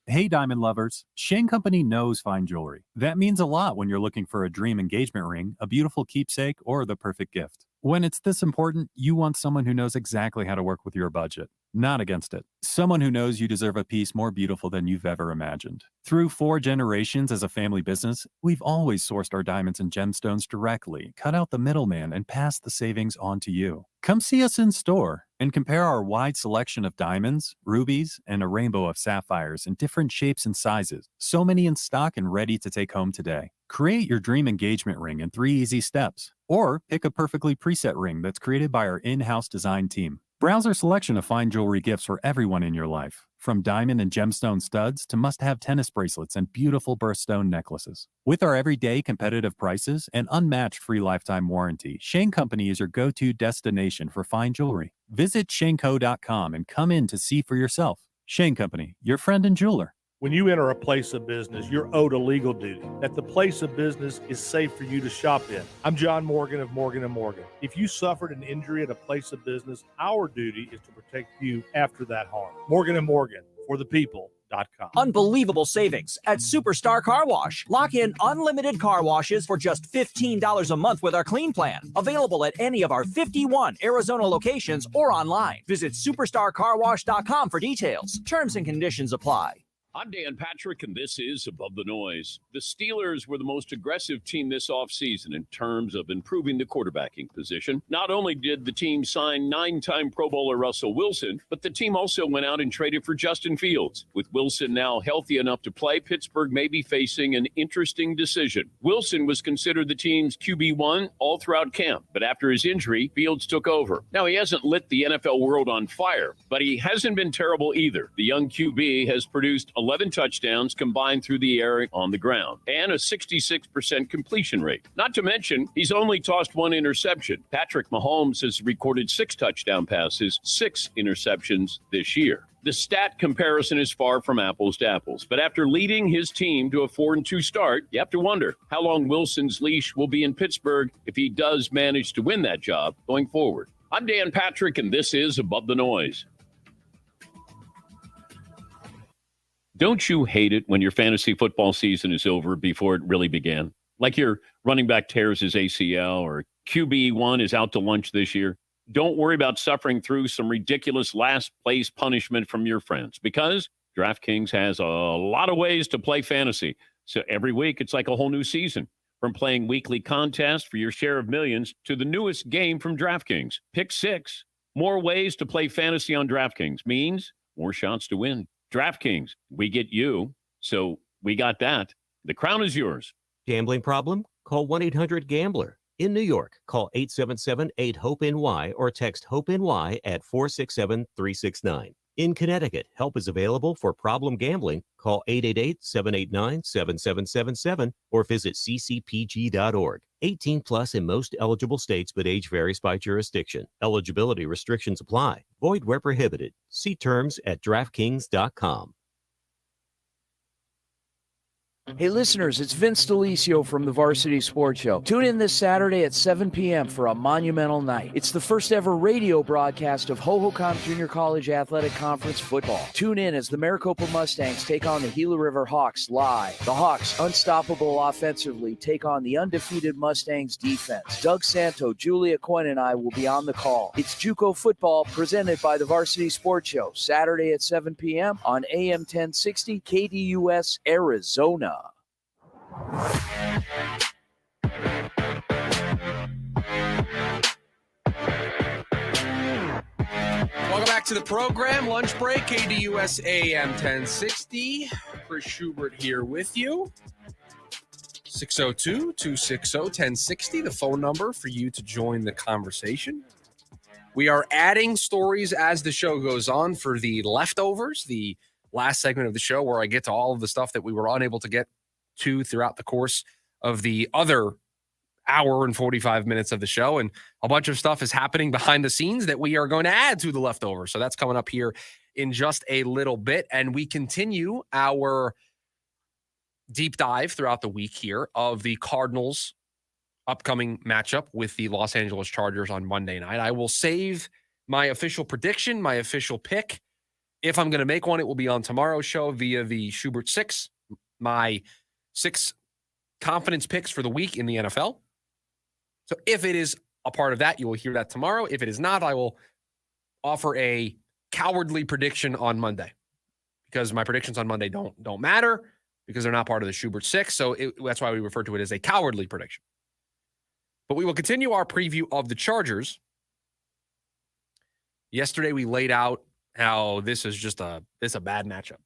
Hey, diamond lovers. Shane Company knows fine jewelry. That means a lot when you're looking for a dream engagement ring, a beautiful keepsake, or the perfect gift. When it's this important, you want someone who knows exactly how to work with your budget, not against it. Someone who knows you deserve a piece more beautiful than you've ever imagined. Through 4 generations as a family business, we've always sourced our diamonds and gemstones directly, cut out the middleman, and passed the savings on to you. Come see us in store and compare our wide selection of diamonds, rubies, and a rainbow of sapphires in different shapes and sizes. So many in stock and ready to take home today. Create your dream engagement ring in 3 easy steps, or pick a perfectly preset ring that's created by our in-house design team. Browse our selection of fine jewelry gifts for everyone in your life, from diamond and gemstone studs to must-have tennis bracelets and beautiful birthstone necklaces. With our everyday competitive prices and unmatched free lifetime warranty, Shane Company is your go-to destination for fine jewelry. Visit shaneco.com and come in to see for yourself. Shane Company, your friend and jeweler. When you enter a place of business, you're owed a legal duty that the place of business is safe for you to shop in. I'm John Morgan of Morgan & Morgan. If you suffered an injury at a place of business, our duty is to protect you after that harm. Morgan & Morgan, for the people. Unbelievable savings at Superstar Car Wash. Lock in unlimited car washes for just $15 a month with our Clean Plan. Available at any of our 51 Arizona locations or online. Visit superstarcarwash.com for details. Terms and conditions apply. I'm Dan Patrick, and this is Above the Noise. The Steelers were the most aggressive team this offseason in terms of improving the quarterbacking position. Not only did the team sign 9-time Pro Bowler Russell Wilson, but the team also went out and traded for Justin Fields. With Wilson now healthy enough to play, Pittsburgh may be facing an interesting decision. Wilson was considered the team's QB1 all throughout camp, but after his injury, Fields took over. Now, he hasn't lit the NFL world on fire, but he hasn't been terrible either. The young QB has produced 11 touchdowns combined through the air on the ground and a 66% completion rate. Not to mention, he's only tossed 1 interception. Patrick Mahomes has recorded 6 touchdown passes, 6 interceptions this year. The stat comparison is far from apples to apples, but after leading his team to a 4-2 start, you have to wonder how long Wilson's leash will be in Pittsburgh if he does manage to win that job going forward. I'm Dan Patrick, and this is Above the Noise. Don't you hate it when your fantasy football season is over before it really began? Like your running back tears his ACL or QB1 is out to lunch this year? Don't worry about suffering through some ridiculous last-place punishment from your friends, because DraftKings has a lot of ways to play fantasy. So every week, it's like a whole new season. From playing weekly contests for your share of millions to the newest game from DraftKings, Pick 6. More ways to play fantasy on DraftKings means more shots to win. DraftKings, we get you, so we got that. The crown is yours. Gambling problem? Call 1-800-GAMBLER. In New York, call 877-8-HOPE-NY or text HOPE-NY at 467-369. In Connecticut, help is available for problem gambling. Call 888-789-7777 or visit ccpg.org. 18 plus in most eligible states, but age varies by jurisdiction. Eligibility restrictions apply. Void where prohibited. See terms at DraftKings.com. Hey listeners, it's Vince DeLisio from the Varsity Sports Show. Tune in this Saturday at 7 p.m. for a monumental night. It's the first ever radio broadcast of Hohokam Junior College Athletic Conference football. Tune in as the Maricopa Mustangs take on the Gila River Hawks live. The Hawks, unstoppable offensively, take on the undefeated Mustangs defense. Doug Santo, Julia Quinn, and I will be on the call. It's JUCO football presented by the Varsity Sports Show, Saturday at 7 p.m. on AM 1060 KDUS, Arizona. Welcome back to the program. Lunch break, KDUS AM 1060. Chris Schubert here with you. 602-260-1060, the phone number for you to join the conversation. We are adding stories as the show goes on for the leftovers, the last segment of the show where I get to all of the stuff that we were unable to get to throughout the course of the other hour and 45 minutes of the show. And a bunch of stuff is happening behind the scenes that we are going to add to the leftovers. So that's coming up here in just a little bit. And we continue our deep dive throughout the week here of the Cardinals' upcoming matchup with the Los Angeles Chargers on Monday night. I will save my official prediction, my official pick. If I'm going to make one, it will be on tomorrow's show via the Schubert 6, my 6 confidence picks for the week in the NFL. So if it is a part of that, you will hear that tomorrow. If it is not, I will offer a cowardly prediction on Monday, because my predictions on Monday don't matter because they're not part of the Schubert 6. So that's why we refer to it as a cowardly prediction. But we will continue our preview of the Chargers. Yesterday we laid out how this is just a bad matchup.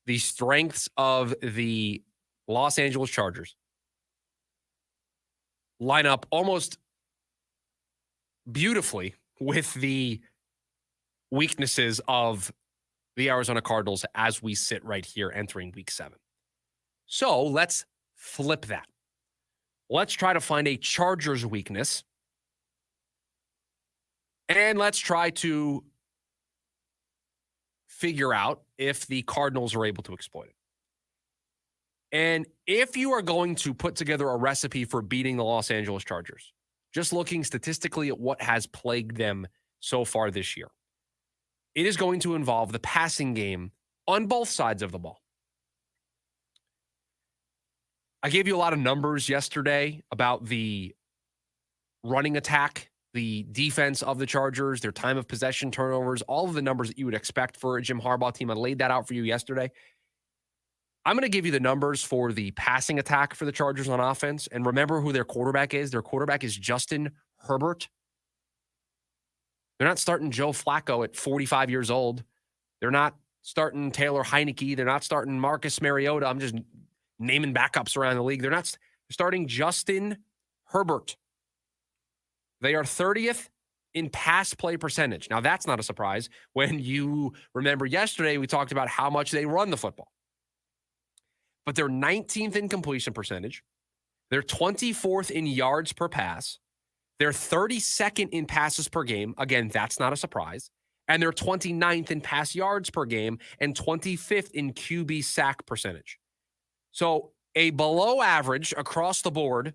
The strengths of the Los Angeles Chargers line up almost beautifully with the weaknesses of the Arizona Cardinals as we sit right here entering week 7. So let's flip that. Let's try to find a Chargers weakness, and let's try to figure out if the Cardinals are able to exploit it. And if you are going to put together a recipe for beating the Los Angeles Chargers, just looking statistically at what has plagued them so far this year, it is going to involve the passing game on both sides of the ball. I gave you a lot of numbers yesterday about the running attack, the defense of the Chargers, their time of possession, turnovers, all of the numbers that you would expect for a Jim Harbaugh team. I laid that out for you yesterday. I'm going to give you the numbers for the passing attack for the Chargers on offense. And remember who their quarterback is. Their quarterback is Justin Herbert. They're not starting Joe Flacco at 45 years old. They're not starting Taylor Heineke. They're not starting Marcus Mariota. I'm just naming backups around the league. They're starting Justin Herbert. They are 30th in pass play percentage. Now, that's not a surprise. When you remember yesterday, we talked about how much they run the football. But they're 19th in completion percentage. They're 24th in yards per pass. They're 32nd in passes per game. Again, that's not a surprise. And they're 29th in pass yards per game and 25th in QB sack percentage. So a below average across the board,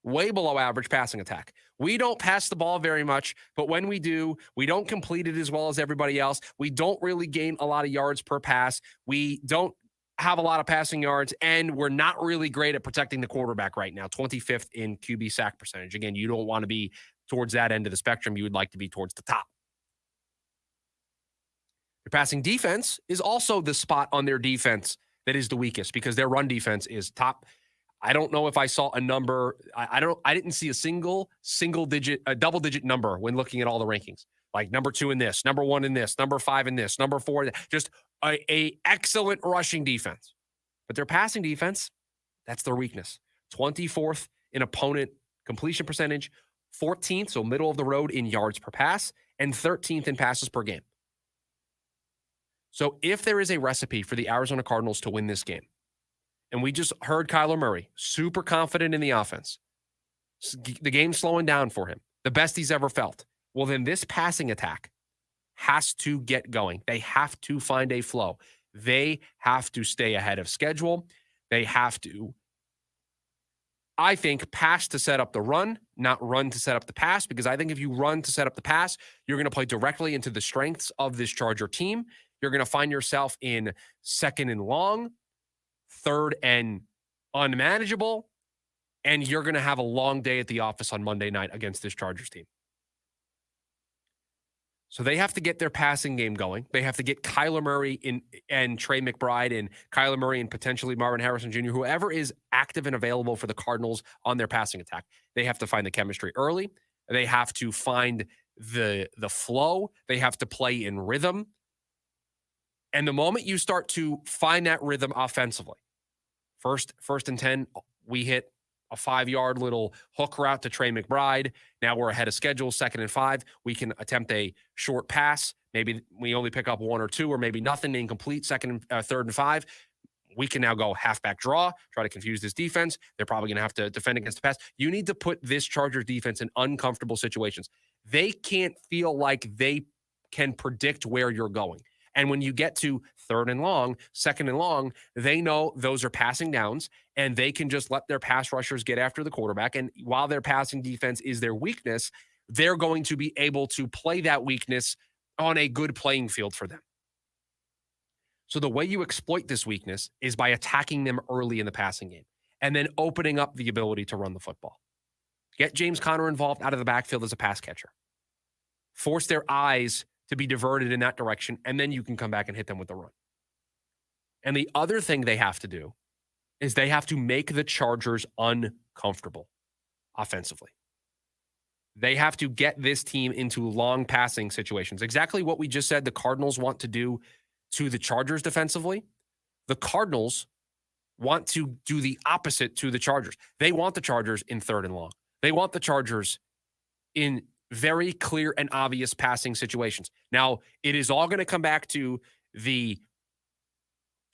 way below average passing attack. We don't pass the ball very much, but when we do, we don't complete it as well as everybody else. We don't really gain a lot of yards per pass. We don't have a lot of passing yards, and we're not really great at protecting the quarterback right now. 25th in QB sack percentage. Again, you don't want to be towards that end of the spectrum. You would like to be towards the top. Their passing defense is also the spot on their defense that is the weakest, because their run defense is top. I don't know if I saw a number. I didn't see a double-digit number when looking at all the rankings. Like number 2 in this, number 1 in this, number 5 in this, number 4 in that. Just a excellent rushing defense. But their passing defense, that's their weakness. 24th in opponent completion percentage, 14th, so middle of the road in yards per pass, and 13th in passes per game. So if there is a recipe for the Arizona Cardinals to win this game, and we just heard Kyler Murray, super confident in the offense, the game's slowing down for him, the best he's ever felt, well, then this passing attack has to get going. They have to find a flow. They have to stay ahead of schedule. They have to, I think, pass to set up the run, not run to set up the pass, because I think if you run to set up the pass, you're going to play directly into the strengths of this Charger team. You're going to find yourself in 2nd and long, 3rd and unmanageable, and you're going to have a long day at the office on Monday night against this Chargers team. So they have to get their passing game going. They have to get Kyler Murray and Trey McBride and Kyler Murray and potentially Marvin Harrison Jr., whoever is active and available for the Cardinals on their passing attack. They have to find the chemistry early. They have to find the flow. They have to play in rhythm. And the moment you start to find that rhythm offensively, first and 10, we hit a 5-yard little hook route to Trey McBride. Now we're ahead of schedule, 2nd and 5. We can attempt a short pass. Maybe we only pick up 1 or 2 or maybe nothing, incomplete, 3rd and 5. We can now go halfback draw, try to confuse this defense. They're probably going to have to defend against the pass. You need to put this Chargers defense in uncomfortable situations. They can't feel like they can predict where you're going. And when you get to 3rd and long, 2nd and long, they know those are passing downs, and they can just let their pass rushers get after the quarterback. And while their passing defense is their weakness, they're going to be able to play that weakness on a good playing field for them. So the way you exploit this weakness is by attacking them early in the passing game and then opening up the ability to run the football. Get James Conner involved out of the backfield as a pass catcher. Force their eyes to be diverted in that direction, and then you can come back and hit them with the run. And the other thing they have to do is they have to make the Chargers uncomfortable offensively. They have to get this team into long passing situations. Exactly what we just said the Cardinals want to do to the Chargers defensively. The Cardinals want to do the opposite to the Chargers. They want the Chargers in 3rd and long. They want the Chargers in very clear and obvious passing situations. Now, it is all going to come back to the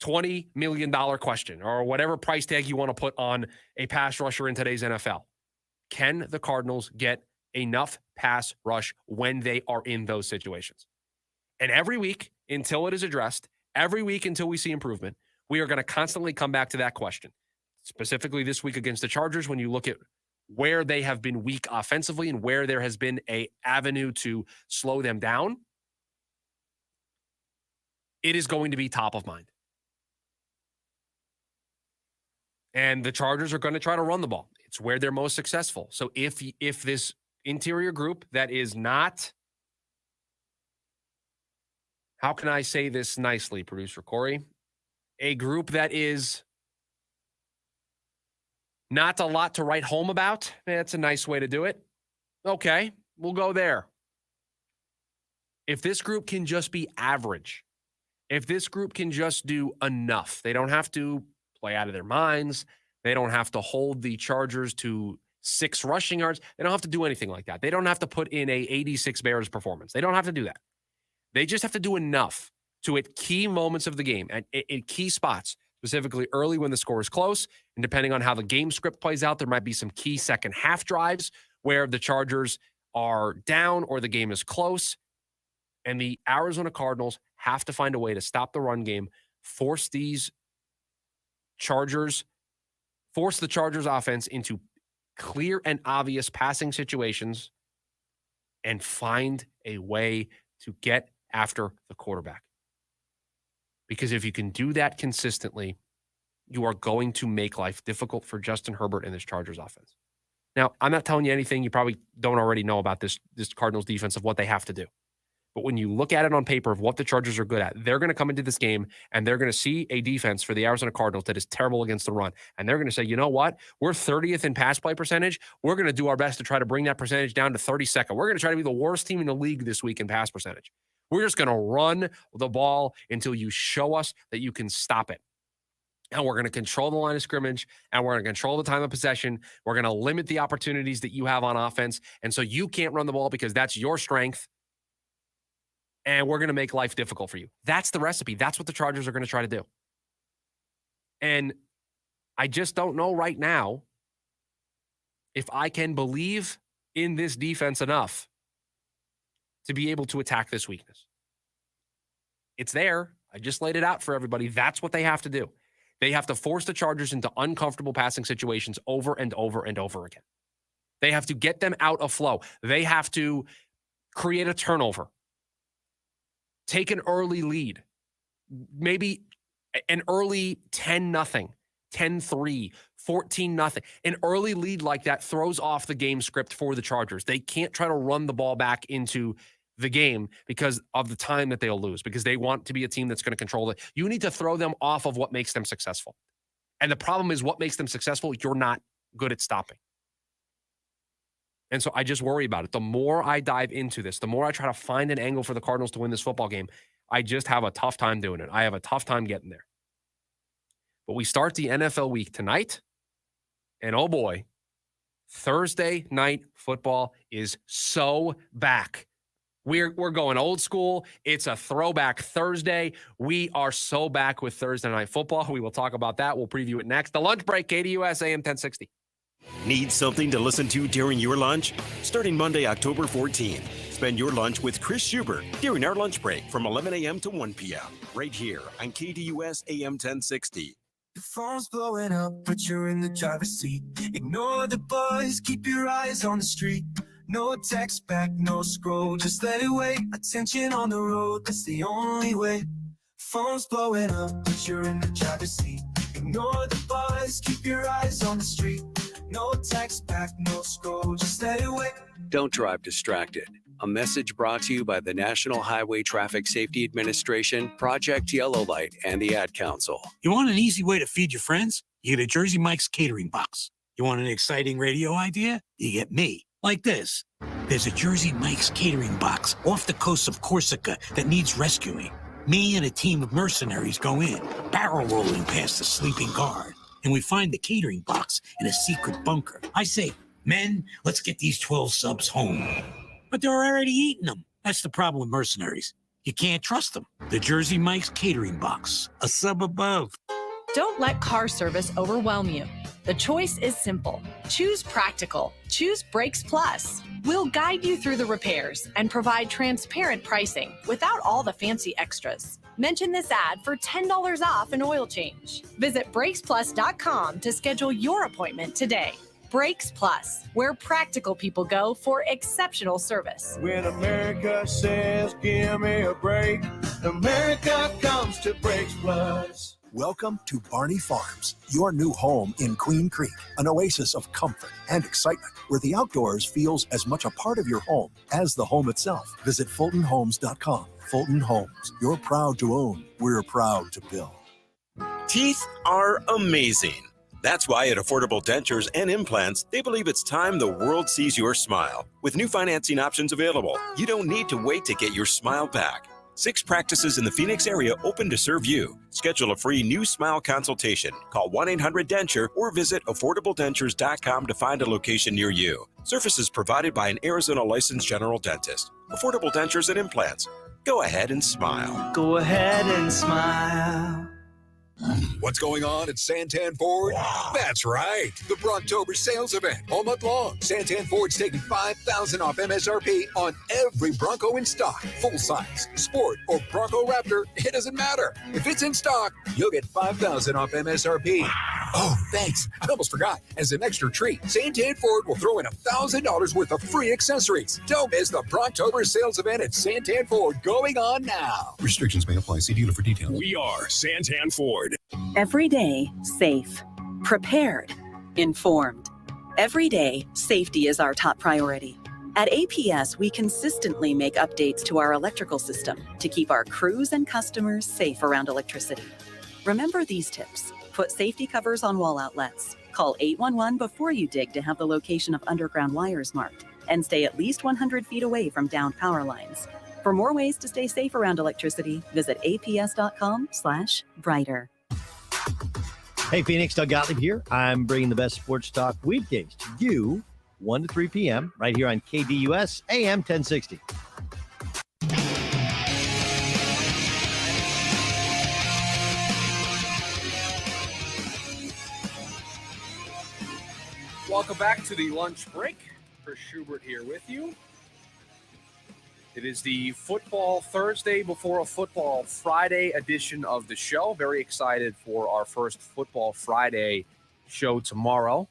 $20 million question or whatever price tag you want to put on a pass rusher in today's NFL. Can the Cardinals get enough pass rush when they are in those situations? And every week until it is addressed, every week until we see improvement, we are going to constantly come back to that question. Specifically this week against the Chargers, when you look at where they have been weak offensively and where there has been an avenue to slow them down, it is going to be top of mind. And the Chargers are going to try to run the ball. It's where they're most successful. So if this interior group that is not, how can I say this nicely, producer Corey? A group that is not a lot to write home about. That's a nice way to do it. Okay, we'll go there. If this group can just be average, if this group can just do enough, they don't have to play out of their minds. They don't have to hold the Chargers to 6 rushing yards. They don't have to do anything like that. They don't have to put in a 86 Bears performance. They don't have to do that. They just have to do enough to, at key moments of the game, at key spots, specifically early when the score is close. And depending on how the game script plays out, there might be some key second half drives where the Chargers are down or the game is close. And the Arizona Cardinals have to find a way to stop the run game, force the Chargers offense into clear and obvious passing situations, and find a way to get after the quarterback. Because if you can do that consistently, you are going to make life difficult for Justin Herbert and this Chargers offense. Now, I'm not telling you anything you probably don't already know about this Cardinals defense of what they have to do. But when you look at it on paper of what the Chargers are good at, they're going to come into this game and they're going to see a defense for the Arizona Cardinals that is terrible against the run. And they're going to say, you know what? We're 30th in pass play percentage. We're going to do our best to try to bring that percentage down to 32nd. We're going to try to be the worst team in the league this week in pass percentage. We're just going to run the ball until you show us that you can stop it. And we're going to control the line of scrimmage, and we're going to control the time of possession. We're going to limit the opportunities that you have on offense. And so you can't run the ball because that's your strength. And we're going to make life difficult for you. That's the recipe. That's what the Chargers are going to try to do. And I just don't know right now if I can believe in this defense enough to be able to attack this weakness. It's there. I just laid it out for everybody. That's what they have to do. They have to force the Chargers into uncomfortable passing situations over and over and over again. They have to get them out of flow. They have to create a turnover, take an early lead, maybe an early 10-0, 10-3, 14-0. An early lead like that throws off the game script for the Chargers. They can't try to run the ball back into the game because of the time that they'll lose, because they want to be a team that's going to control it. You need to throw them off of what makes them successful. And the problem is, what makes them successful, you're not good at stopping. And so I just worry about it. The more I dive into this, the more I try to find an angle for the Cardinals to win this football game, I just have a tough time doing it. I have a tough time getting there. But we start the NFL week tonight. And oh boy, Thursday night football is so back. We're going old school. It's a throwback Thursday. We are so back with Thursday night football. We will talk about that. We'll preview it next. The lunch break, KDUS AM 1060. Need something to listen to during your lunch? Starting Monday, October 14th, spend your lunch with Chris Schubert during our lunch break from 11 a.m. to 1 p.m. right here on KDUS AM 1060. The phone's blowing up, but you're in the driver's seat. Ignore the buzz, keep your eyes on the street. No text back, no scroll, just let it wait. Attention on the road, that's the only way. Phone's blowing up, but you're in the driver's seat. Ignore the buzz, keep your eyes on the street. No text back, no scroll, just let it wait. Don't drive distracted. A message brought to you by the National Highway Traffic Safety Administration, Project Yellow Light, and the Ad Council. You want an easy way to feed your friends? You get a Jersey Mike's catering box. You want an exciting radio idea? You get me. Like this. There's a Jersey Mike's catering box off the coast of Corsica that needs rescuing. Me and a team of mercenaries go in, barrel rolling past the sleeping guard, and we find the catering box in a secret bunker. I say, men, let's get these 12 subs home. But they're already eating them. That's the problem with mercenaries. You can't trust them. The Jersey Mike's catering box, a sub above. Don't let car service overwhelm you. The choice is simple. Choose practical. Choose Brakes Plus. We'll guide you through the repairs and provide transparent pricing without all the fancy extras. Mention this ad for $10 off an oil change. Visit BrakesPlus.com to schedule your appointment today. Brakes Plus, where practical people go for exceptional service. When America says, give me a break, America comes to Brakes Plus. Welcome to Barney Farms, your new home in Queen Creek, an oasis of comfort and excitement, where the outdoors feels as much a part of your home as the home itself. Visit FultonHomes.com. Fulton Homes, you're proud to own, we're proud to build. Teeth are amazing. That's why at Affordable Dentures and Implants, they believe it's time the world sees your smile. With new financing options available, you don't need to wait to get your smile back. 6 practices in the Phoenix area open to serve you. Schedule a free new smile consultation. Call 1-800-DENTURE or visit AffordableDentures.com to find a location near you. Services provided by an Arizona licensed general dentist. Affordable Dentures and Implants. Go ahead and smile. Go ahead and smile. What's going on at Santan Ford? That's right, the Brontober sales event all month long. Santan Ford's taking $5,000 off MSRP on every Bronco in stock. Full size, Sport, or Bronco Raptor, it doesn't matter. If it's in stock, you'll get $5,000 off MSRP. Oh, thanks. I almost forgot. As an extra treat, Santan Ford will throw in $1,000 worth of free accessories. Don't miss the Brontober sales event at Santan Ford going on now. Restrictions may apply. See dealer for details. We are Santan Ford. Every day, safe, prepared, informed. Every day, safety is our top priority. At APS, we consistently make updates to our electrical system to keep our crews and customers safe around electricity. Remember these tips. Put safety covers on wall outlets. Call 811 before you dig to have the location of underground wires marked. And stay at least 100 feet away from downed power lines. For more ways to stay safe around electricity, visit aps.com/brighter. Hey, Phoenix, Doug Gottlieb here. I'm bringing the best sports talk weekdays to you, 1 to 3 p.m., right here on KDUS AM 1060. Welcome back to the lunch break. Chris Schubert here with you. It is the Football Thursday before a Football Friday edition of the show. Very excited for our first Football Friday show tomorrow.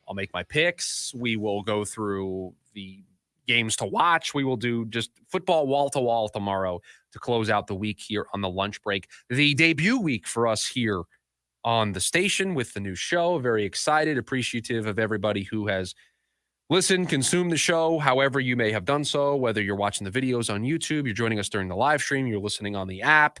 I'll make my picks. We will go through the games to watch. We will do just football wall-to-wall tomorrow to close out the week here on the lunch break. The debut week for us here on the station with the new show. Very excited, appreciative of everybody who has listen, consume the show however you may have done so, whether you're watching the videos on YouTube, you're joining us during the live stream, you're listening on the app,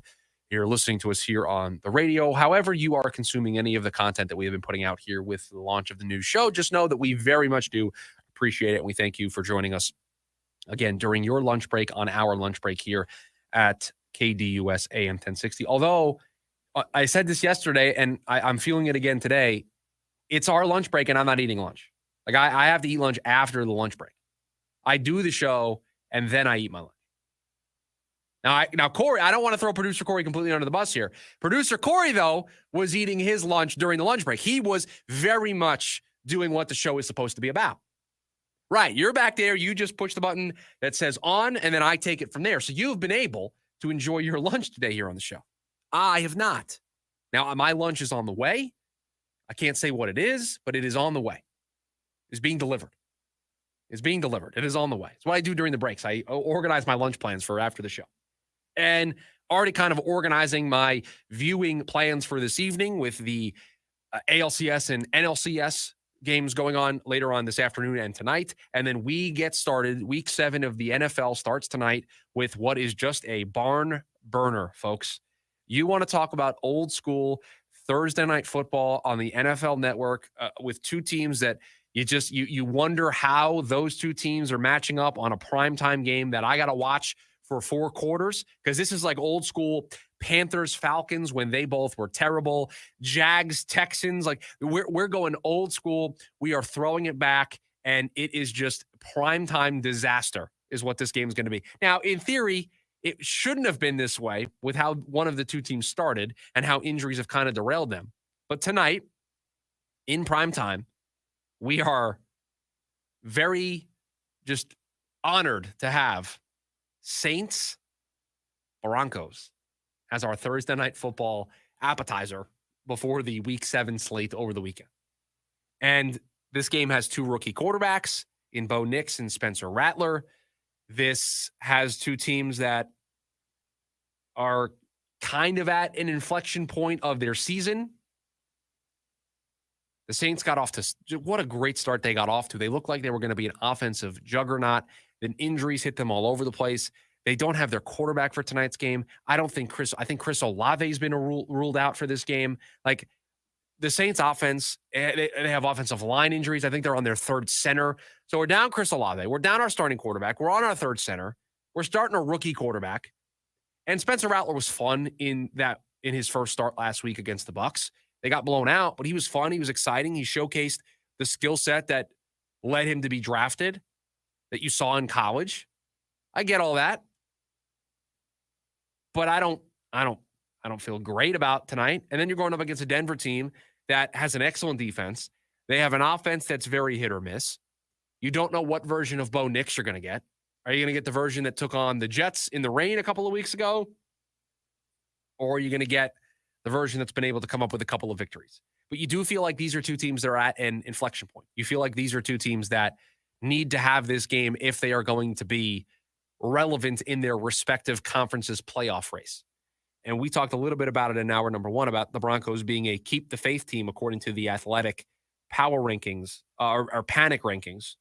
you're listening to us here on the radio, however you are consuming any of the content that we have been putting out here with the launch of the new show, just know that we very much do appreciate it. And we thank you for joining us again during your lunch break on our lunch break here at KDUS AM 1060. Although I said this yesterday and I'm feeling it again today, it's our lunch break and I'm not eating lunch. Like, I have to eat lunch after the lunch break. I do the show, and then I eat my lunch. Now, Corey, I don't want to throw producer Corey completely under the bus here. Producer Corey, though, was eating his lunch during the lunch break. He was very much doing what the show is supposed to be about. Right, you're back there. You just push the button that says on, and then I take it from there. So you've been able to enjoy your lunch today here on the show. I have not. Now, my lunch is on the way. I can't say what it is, but it is on the way. Is being delivered. It's being delivered. It is on the way. It's what I do during the breaks. I organize my lunch plans for after the show. And already kind of organizing my viewing plans for this evening with the ALCS and NLCS games going on later on this afternoon and tonight. And then we get started. Week 7 of the NFL starts tonight with what is just a barn burner, folks. You want to talk about old school Thursday night football on the NFL Network with two teams that you wonder how those two teams are matching up on a primetime game that I got to watch for 4 quarters, because this is like old school Panthers Falcons when they both were terrible. Jags Texans, like we're going old school. We are throwing it back, and it is just primetime disaster is what this game is going to be. Now, in theory, it shouldn't have been this way with how one of the two teams started and how injuries have kind of derailed them. But tonight, in primetime, we are very just honored to have Saints Broncos as our Thursday night football appetizer before the Week 7 slate over the weekend. And this game has 2 rookie quarterbacks in Bo Nix and Spencer Rattler. This has 2 teams that are kind of at an inflection point of their season. The Saints got off to what a great start they got off to. They looked like they were going to be an offensive juggernaut. Then injuries hit them all over the place. They don't have their quarterback for tonight's game. I think Chris Olave has been ruled out for this game. Like, the Saints offense, they have offensive line injuries. I think they're on their 3rd center. So we're down Chris Olave. We're down our starting quarterback. We're on our 3rd center. We're starting a rookie quarterback. And Spencer Rattler was fun in his first start last week against the Bucs. They got blown out, but he was fun. He was exciting. He showcased the skill set that led him to be drafted that you saw in college. I get all that. But I don't feel great about tonight. And then you're going up against a Denver team that has an excellent defense. They have an offense that's very hit or miss. You don't know what version of Bo Nix you're going to get. Are you going to get the version that took on the Jets in the rain a couple of weeks ago? Or are you going to get the version that's been able to come up with a couple of victories? But you do feel like these are 2 teams that are at an inflection point. You feel like these are 2 teams that need to have this game if they are going to be relevant in their respective conferences playoff race. And we talked a little bit about it in hour number 1 about the Broncos being a keep the faith team according to the Athletic power rankings or panic rankings.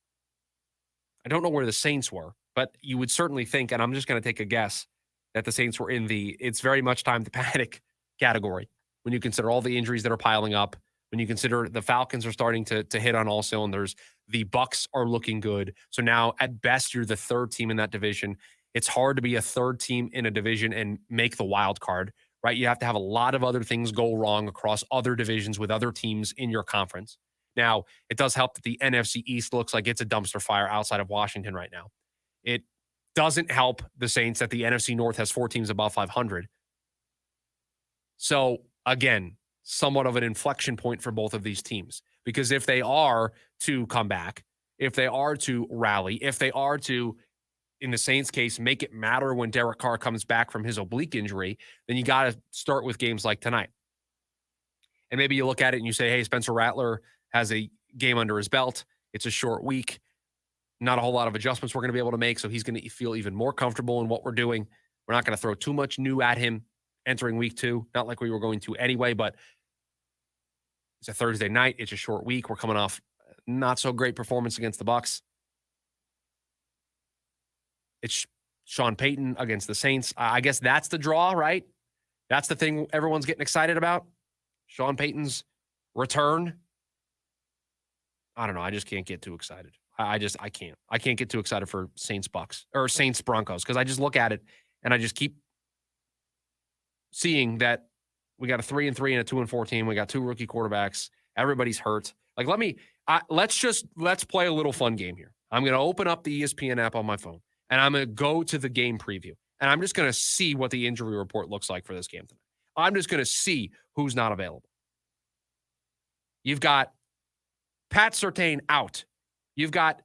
I don't know where the Saints were, but you would certainly think, and I'm just going to take a guess, that the Saints were in the it's very much time to panic category when you consider all the injuries that are piling up, when you consider the Falcons are starting to hit on all cylinders, the Bucs are looking good. So now at best, you're the 3rd team in that division. It's hard to be a 3rd team in a division and make the wild card, right? You have to have a lot of other things go wrong across other divisions with other teams in your conference. Now, it does help that the NFC East looks like it's a dumpster fire outside of Washington right now. It doesn't help the Saints that the NFC North has 4 teams above 500. So, again, somewhat of an inflection point for both of these teams. Because if they are to come back, if they are to rally, if they are to in the Saints case, make it matter when Derek Carr comes back from his oblique injury, then you got to start with games like tonight. And maybe you look at it and you say, hey, Spencer Rattler has a game under his belt. It's a short week. Not a whole lot of adjustments we're going to be able to make, so he's going to feel even more comfortable in what we're doing. We're not going to throw too much new at him entering week 2, not like we were going to anyway, but it's a Thursday night. It's a short week. We're coming off not so great performance against the Bucs. It's Sean Payton against the Saints. I guess that's the draw, right? That's the thing everyone's getting excited about. Sean Payton's return. I don't know. I just can't get too excited. I can't. I can't get too excited for Saints Bucs or Saints Broncos because I just look at it and I just keep seeing that we got a 3-3 and a 2-4 team. We got 2 rookie quarterbacks. Everybody's hurt. Like, let's play a little fun game here. I'm going to open up the ESPN app on my phone and I'm going to go to the game preview and I'm just going to see what the injury report looks like for this game tonight. I'm just going to see who's not available. You've got Pat Surtain out. You've got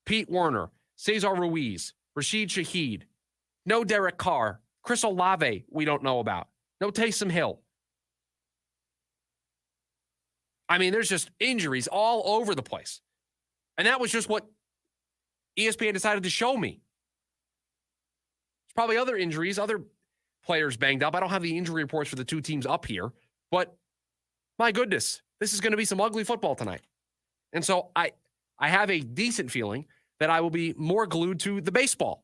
Pete Werner, Cesar Ruiz, Rashid Shaheed, no Derek Carr, Chris Olave we don't know about, no Taysom Hill. I mean, there's just injuries all over the place. And that was just what ESPN decided to show me. There's probably other injuries, other players banged up. I don't have the injury reports for the 2 teams up here, but my goodness, this is going to be some ugly football tonight. And so I have a decent feeling that I will be more glued to the baseball.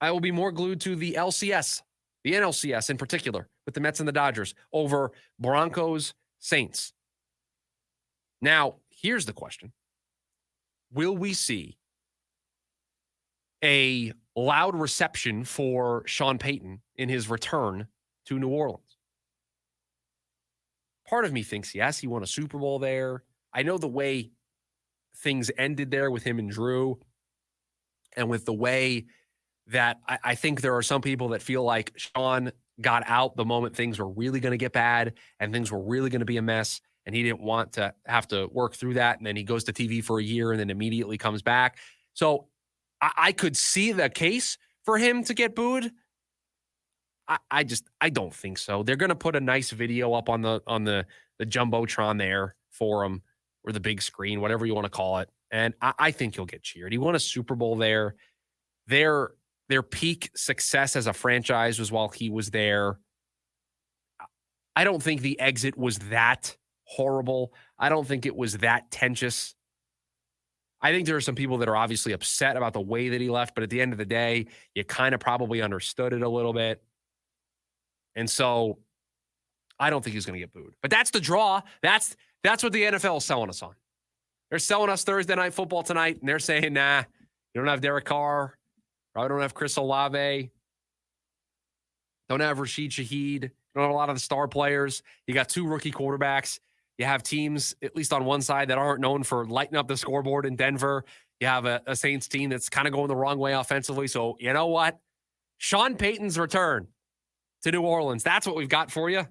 I will be more glued to the LCS, the NLCS in particular, with the Mets and the Dodgers over Broncos, Saints. Now, here's the question. Will we see a loud reception for Sean Payton in his return to New Orleans? Part of me thinks yes, he won a Super Bowl there. I know the way things ended there with him and Drew, and with the way that I think there are some people that feel like Sean got out the moment things were really going to get bad and things were really going to be a mess, and he didn't want to have to work through that, and then he goes to TV for a year and then immediately comes back. So I could see the case for him to get booed. I don't think so. They're going to put a nice video up on the Jumbotron there for him, or the big screen, whatever you want to call it. And I think he'll get cheered. He won a Super Bowl there. Their peak success as a franchise was while he was there. I don't think the exit was that horrible. I don't think it was that tenuous. I think there are some people that are obviously upset about the way that he left, but at the end of the day, you kind of probably understood it a little bit. And so I don't think he's going to get booed. But that's the draw. That's what the NFL is selling us on. They're selling us Thursday Night Football tonight, and they're saying, nah, you don't have Derek Carr. Probably don't have Chris Olave. Don't have Rashid Shaheed. Don't have a lot of the star players. You got 2 rookie quarterbacks. You have teams, at least on one side, that aren't known for lighting up the scoreboard in Denver. You have a Saints team that's kind of going the wrong way offensively. So you know what? Sean Payton's return to New Orleans. That's what we've got for you.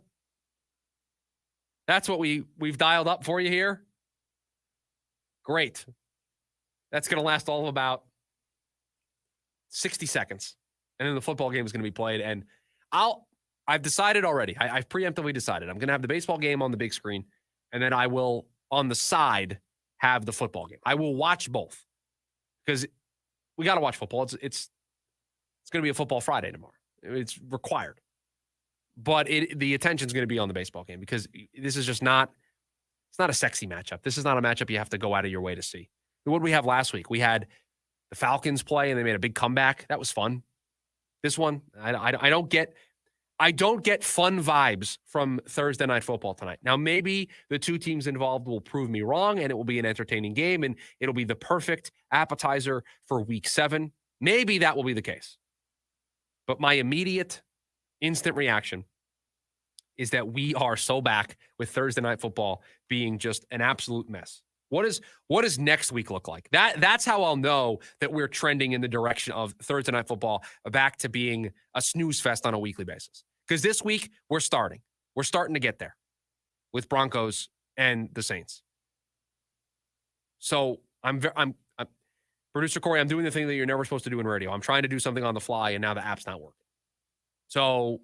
That's what we've dialed up for you here. Great. That's going to last all of about 60 seconds. And then the football game is going to be played. And I've decided already. I've preemptively decided. I'm going to have the baseball game on the big screen. And then I will, on the side, have the football game. I will watch both. Because we got to watch football. It's going to be a Football Friday tomorrow. It's required. But the attention's going to be on the baseball game because this is just not, it's not a sexy matchup. This is not a matchup you have to go out of your way to see. What did we have last week? We had the Falcons play and they made a big comeback. That was fun. This one, I don't get fun vibes from Thursday Night Football tonight. Now, maybe the 2 teams involved will prove me wrong and it will be an entertaining game and it'll be the perfect appetizer for week 7. Maybe that will be the case. But my immediate instant reaction is that we are so back with Thursday Night Football being just an absolute mess. What does next week look like? That's how I'll know that we're trending in the direction of Thursday Night Football back to being a snooze fest on a weekly basis. Because this week we're starting to get there with Broncos and the Saints. So I'm Producer Corey, I'm doing the thing that you're never supposed to do in radio. I'm trying to do something on the fly, and now the app's not working. So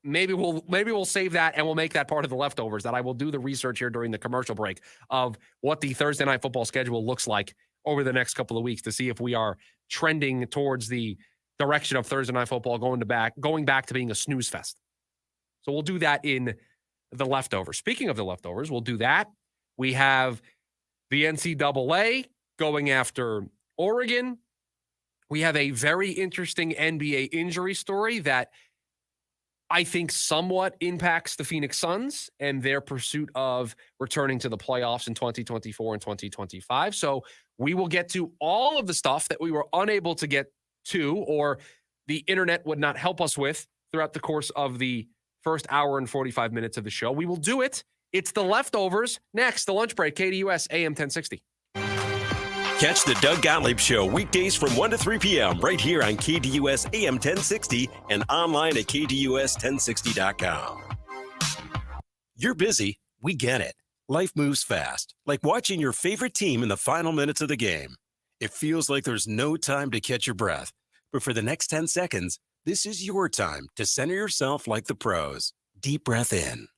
maybe we'll save that, and we'll make that part of the leftovers, that I will do the research here during the commercial break of what the Thursday Night Football schedule looks like over the next couple of weeks to see if we are trending towards the direction of Thursday Night Football going back to being a snooze fest. So we'll do that in the leftovers. Speaking of the leftovers, we'll do that. We have the NCAA going after Oregon. We have a very interesting NBA injury story that I think somewhat impacts the Phoenix Suns and their pursuit of returning to the playoffs in 2024 and 2025. So we will get to all of the stuff that we were unable to get to, or the internet would not help us with throughout the course of the first hour and 45 minutes of the show. We will do it. It's the leftovers. Next, the lunch break, KDUS AM 1060. Catch the Doug Gottlieb Show weekdays from 1 to 3 p.m. right here on KDUS AM 1060 and online at KDUS1060.com. You're busy. We get it. Life moves fast, like watching your favorite team in the final minutes of the game. It feels like there's no time to catch your breath. But for the next 10 seconds, this is your time to center yourself like the pros. Deep breath in.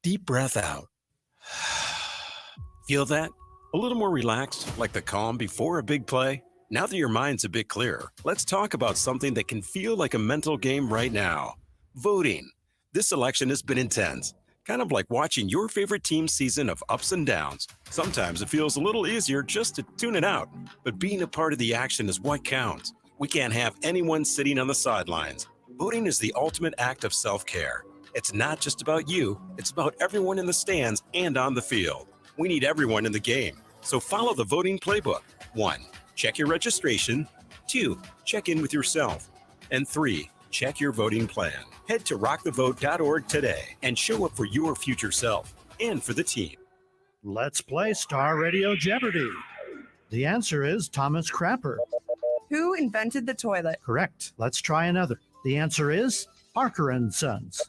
Deep breath out. Feel that? A little more relaxed, like the calm before a big play? Now that your mind's a bit clearer, let's talk about something that can feel like a mental game right now. Voting. This election has been intense, kind of like watching your favorite team's season of ups and downs. Sometimes it feels a little easier just to tune it out, but being a part of the action is what counts. We can't have anyone sitting on the sidelines. Voting is the ultimate act of self-care. It's not just about you, it's about everyone in the stands and on the field. We need everyone in the game. So follow the voting playbook. 1, check your registration. 2, check in with yourself. And 3, check your voting plan. Head to rockthevote.org today and show up for your future self and for the team. Let's play Star Radio Jeopardy! The answer is Thomas Crapper. Who invented the toilet? Correct. Let's try another. The answer is Parker and Sons.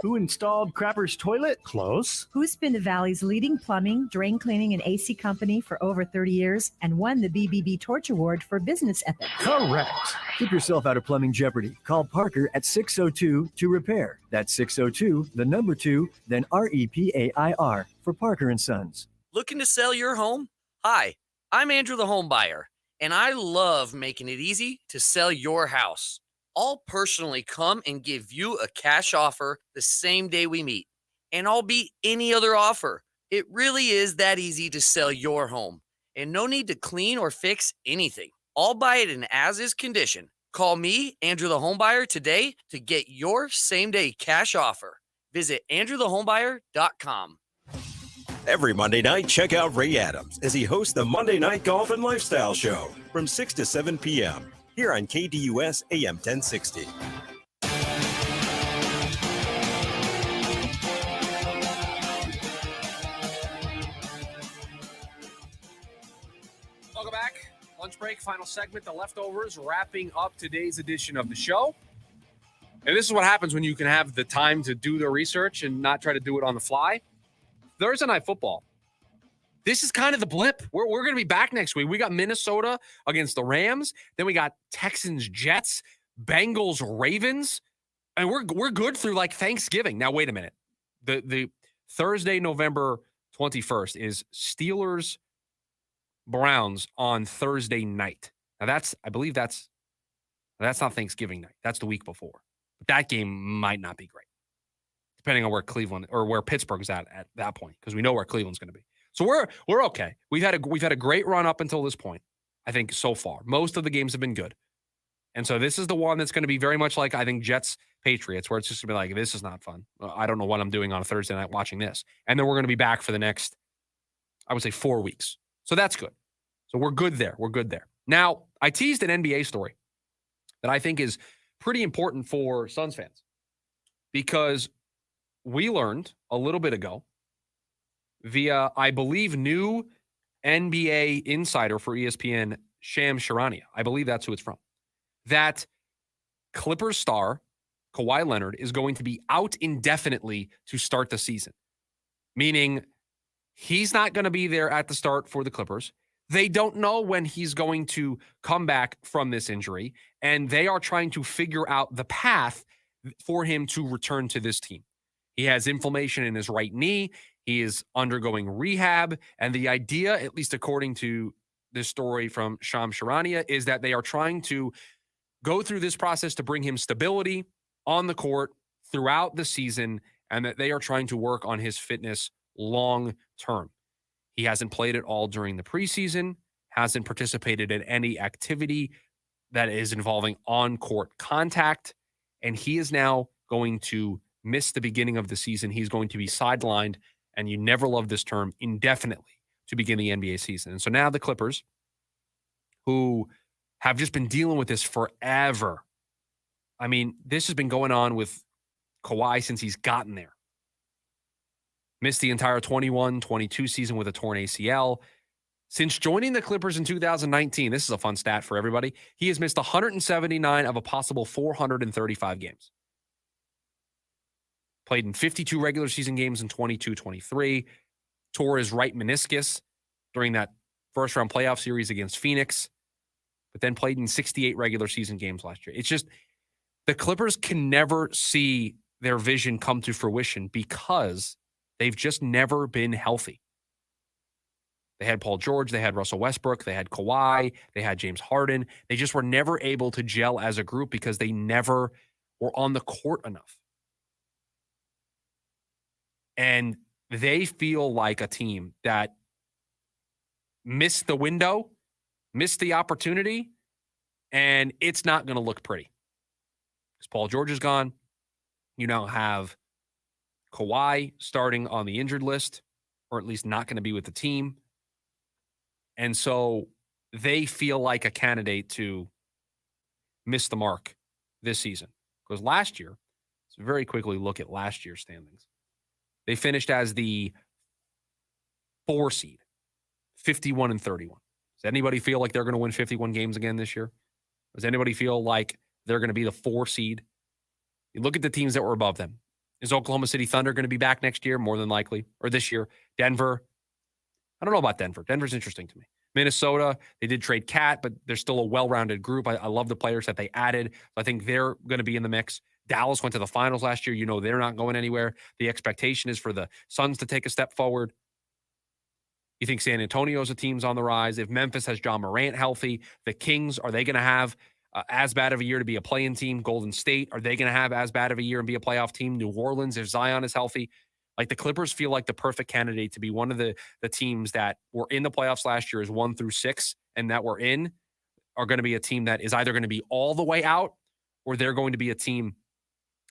Who installed Crapper's toilet? Close. Who's been the Valley's leading plumbing, drain cleaning, and AC company for over 30 years and won the BBB Torch Award for business ethics? Correct. Keep yourself out of plumbing jeopardy. Call Parker at 602-2-REPAIR. That's 602, the number 2, then REPAIR for Parker and Sons. Looking to sell your home? Hi, I'm Andrew the Home Buyer, and I love making it easy to sell your house. I'll personally come and give you a cash offer the same day we meet, and I'll beat any other offer. It really is that easy to sell your home, and no need to clean or fix anything. I'll buy it in as-is condition. Call me, Andrew the Homebuyer, today to get your same-day cash offer. Visit andrewthehomebuyer.com. Every Monday night, check out Ray Adams as he hosts the Monday Night Golf and Lifestyle Show from 6 to 7 p.m. here on KDUS AM 1060. Welcome back. Lunch break, final segment, the leftovers, wrapping up today's edition of the show. And this is what happens when you can have the time to do the research and not try to do it on the fly. Thursday Night Football. This is kind of the blip. We're going to be back next week. We got Minnesota against the Rams. Then we got Texans, Jets, Bengals, Ravens. And we're good through like Thanksgiving. Now, wait a minute. The Thursday, November 21st is Steelers, Browns on Thursday night. Now I believe that's not Thanksgiving night. That's the week before. But that game might not be great, depending on where Cleveland or where Pittsburgh's at that point, because we know where Cleveland's going to be. So we're okay. We've had a great run up until this point, I think, so far. Most of the games have been good. And so this is the one that's going to be very much like, I think, Jets, Patriots, where it's just going to be like, this is not fun. I don't know what I'm doing on a Thursday night watching this. And then we're going to be back for the next, I would say, 4 weeks. So that's good. So we're good there. We're good there. Now, I teased an NBA story that I think is pretty important for Suns fans, because we learned a little bit ago via, I believe, new NBA insider for ESPN, Shams Charania. I believe that's who it's from. That Clippers star Kawhi Leonard is going to be out indefinitely to start the season, meaning he's not going to be there at the start for the Clippers. They don't know when he's going to come back from this injury, and they are trying to figure out the path for him to return to this team. He has inflammation in his right knee. He is undergoing rehab, and the idea, at least according to this story from Shams Charania, is that they are trying to go through this process to bring him stability on the court throughout the season, and that they are trying to work on his fitness long term. He hasn't played at all during the preseason, hasn't participated in any activity that is involving on-court contact, and he is now going to miss the beginning of the season. He's going to be sidelined, and you never love this term, indefinitely to begin the NBA season. And so now the Clippers, who have just been dealing with this forever. I mean, this has been going on with Kawhi since he's gotten there. Missed the entire 21-22 season with a torn ACL. Since joining the Clippers in 2019, this is a fun stat for everybody, he has missed 179 of a possible 435 games. Played in 52 regular season games in 22-23. Tore his right meniscus during that first-round playoff series against Phoenix, but then played in 68 regular season games last year. It's just the Clippers can never see their vision come to fruition because they've just never been healthy. They had Paul George, they had Russell Westbrook, they had Kawhi, they had James Harden. They just were never able to gel as a group because they never were on the court enough. And they feel like a team that missed the window, missed the opportunity, and it's not going to look pretty. Because Paul George is gone. You now have Kawhi starting on the injured list, or at least not going to be with the team. And so they feel like a candidate to miss the mark this season. Because last year, let's very quickly look at last year's standings. They finished as the 4 seed, 51-31. Does anybody feel like they're going to win 51 games again this year? Does anybody feel like they're going to be the 4 seed? You look at the teams that were above them. Is Oklahoma City Thunder going to be back next year? More than likely. Or this year. Denver. I don't know about Denver. Denver's interesting to me. Minnesota, they did trade Cat, but they're still a well-rounded group. I love the players that they added. I think they're going to be in the mix. Dallas went to the finals last year. You know they're not going anywhere. The expectation is for the Suns to take a step forward. You think San Antonio's a team's on the rise. If Memphis has John Morant healthy, the Kings, are they going to have as bad of a year to be a play-in team? Golden State, are they going to have as bad of a year and be a playoff team? New Orleans, if Zion is healthy. Like the Clippers feel like the perfect candidate to be one of the teams that were in the playoffs last year is 1 through 6 and that we're in are going to be a team that is either going to be all the way out or they're going to be a team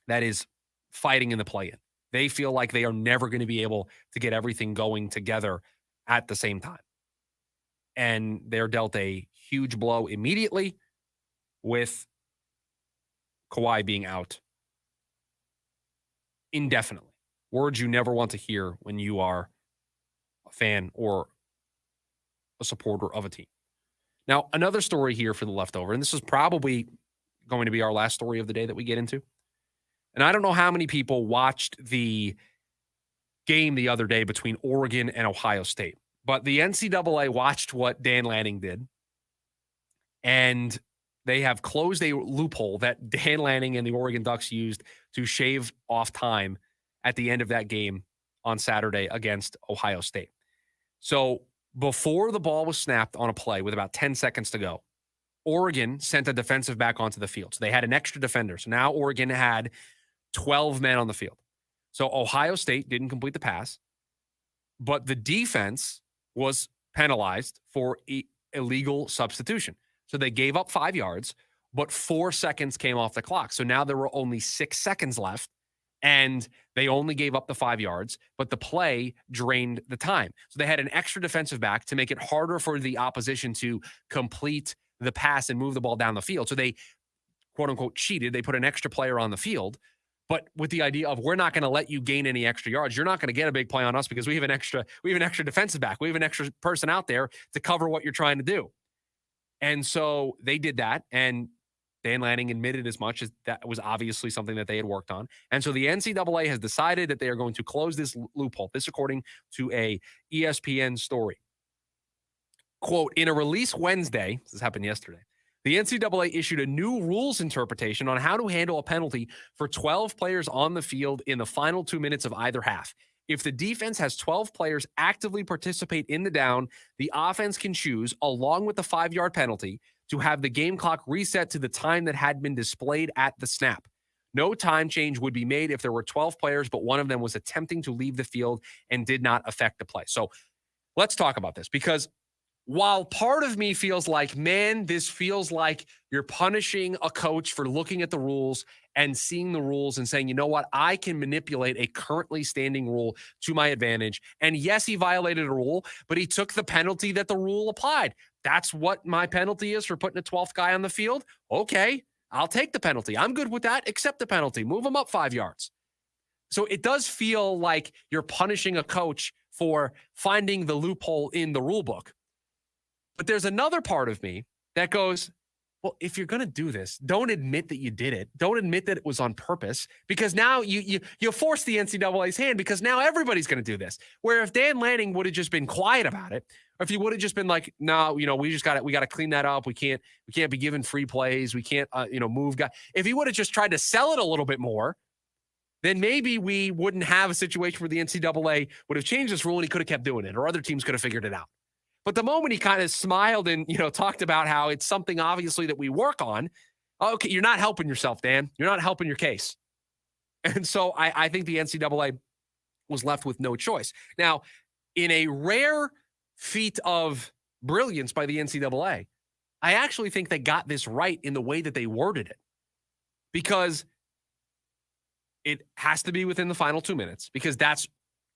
that is fighting in the play-in. They feel like they are never going to be able to get everything going together at the same time. And they're dealt a huge blow immediately with Kawhi being out indefinitely. Words you never want to hear when you are a fan or a supporter of a team. Now, another story here for the leftover, and this is probably going to be our last story of the day that we get into. And I don't know how many people watched the game the other day between Oregon and Ohio State, but the NCAA watched what Dan Lanning did, and they have closed a loophole that Dan Lanning and the Oregon Ducks used to shave off time at the end of that game on Saturday against Ohio State. So before the ball was snapped on a play with about 10 seconds to go, Oregon sent a defensive back onto the field. So they had an extra defender. So now Oregon had 12 men on the field. So Ohio State didn't complete the pass, but the defense was penalized for illegal substitution. So they gave up 5 yards, but 4 seconds came off the clock. So now there were only 6 seconds left, and they only gave up the 5 yards, but the play drained the time. So they had an extra defensive back to make it harder for the opposition to complete the pass and move the ball down the field. So they, quote unquote, cheated. They put an extra player on the field, but with the idea of we're not going to let you gain any extra yards. You're not going to get a big play on us because we have an extra defensive back. We have an extra person out there to cover what you're trying to do. And so they did that, and Dan Lanning admitted as much as that was obviously something that they had worked on. And so the NCAA has decided that they are going to close this loophole. This according to a ESPN story. Quote, in a release Wednesday, this happened yesterday, the NCAA issued a new rules interpretation on how to handle a penalty for 12 players on the field in the final 2 minutes of either half. If the defense has 12 players actively participate in the down, the offense can choose, along with the 5-yard penalty, to have the game clock reset to the time that had been displayed at the snap. No time change would be made if there were 12 players, but one of them was attempting to leave the field and did not affect the play. So let's talk about this, because while part of me feels like, man, this feels like you're punishing a coach for looking at the rules and seeing the rules and saying, you know what, I can manipulate a currently standing rule to my advantage. And yes, he violated a rule, but he took the penalty that the rule applied. That's what my penalty is for putting a 12th guy on the field. Okay, I'll take the penalty. I'm good with that. Accept the penalty. Move him up 5 yards. So it does feel like you're punishing a coach for finding the loophole in the rule book. But there's another part of me that goes, well, if you're going to do this, don't admit that you did it. Don't admit that it was on purpose, because now you force the NCAA's hand, because now everybody's going to do this. Where if Dan Lanning would have just been quiet about it, or if he would have just been like, no, we got to clean that up. We can't be giving free plays. We can't, move guys. If he would have just tried to sell it a little bit more, then maybe we wouldn't have a situation where the NCAA would have changed this rule and he could have kept doing it, or other teams could have figured it out. But the moment he kind of smiled and, talked about how it's something obviously that we work on, okay, you're not helping yourself, Dan. You're not helping your case. And so I think the NCAA was left with no choice. Now, in a rare feat of brilliance by the NCAA, I actually think they got this right in the way that they worded it, because it has to be within the final 2 minutes, because that's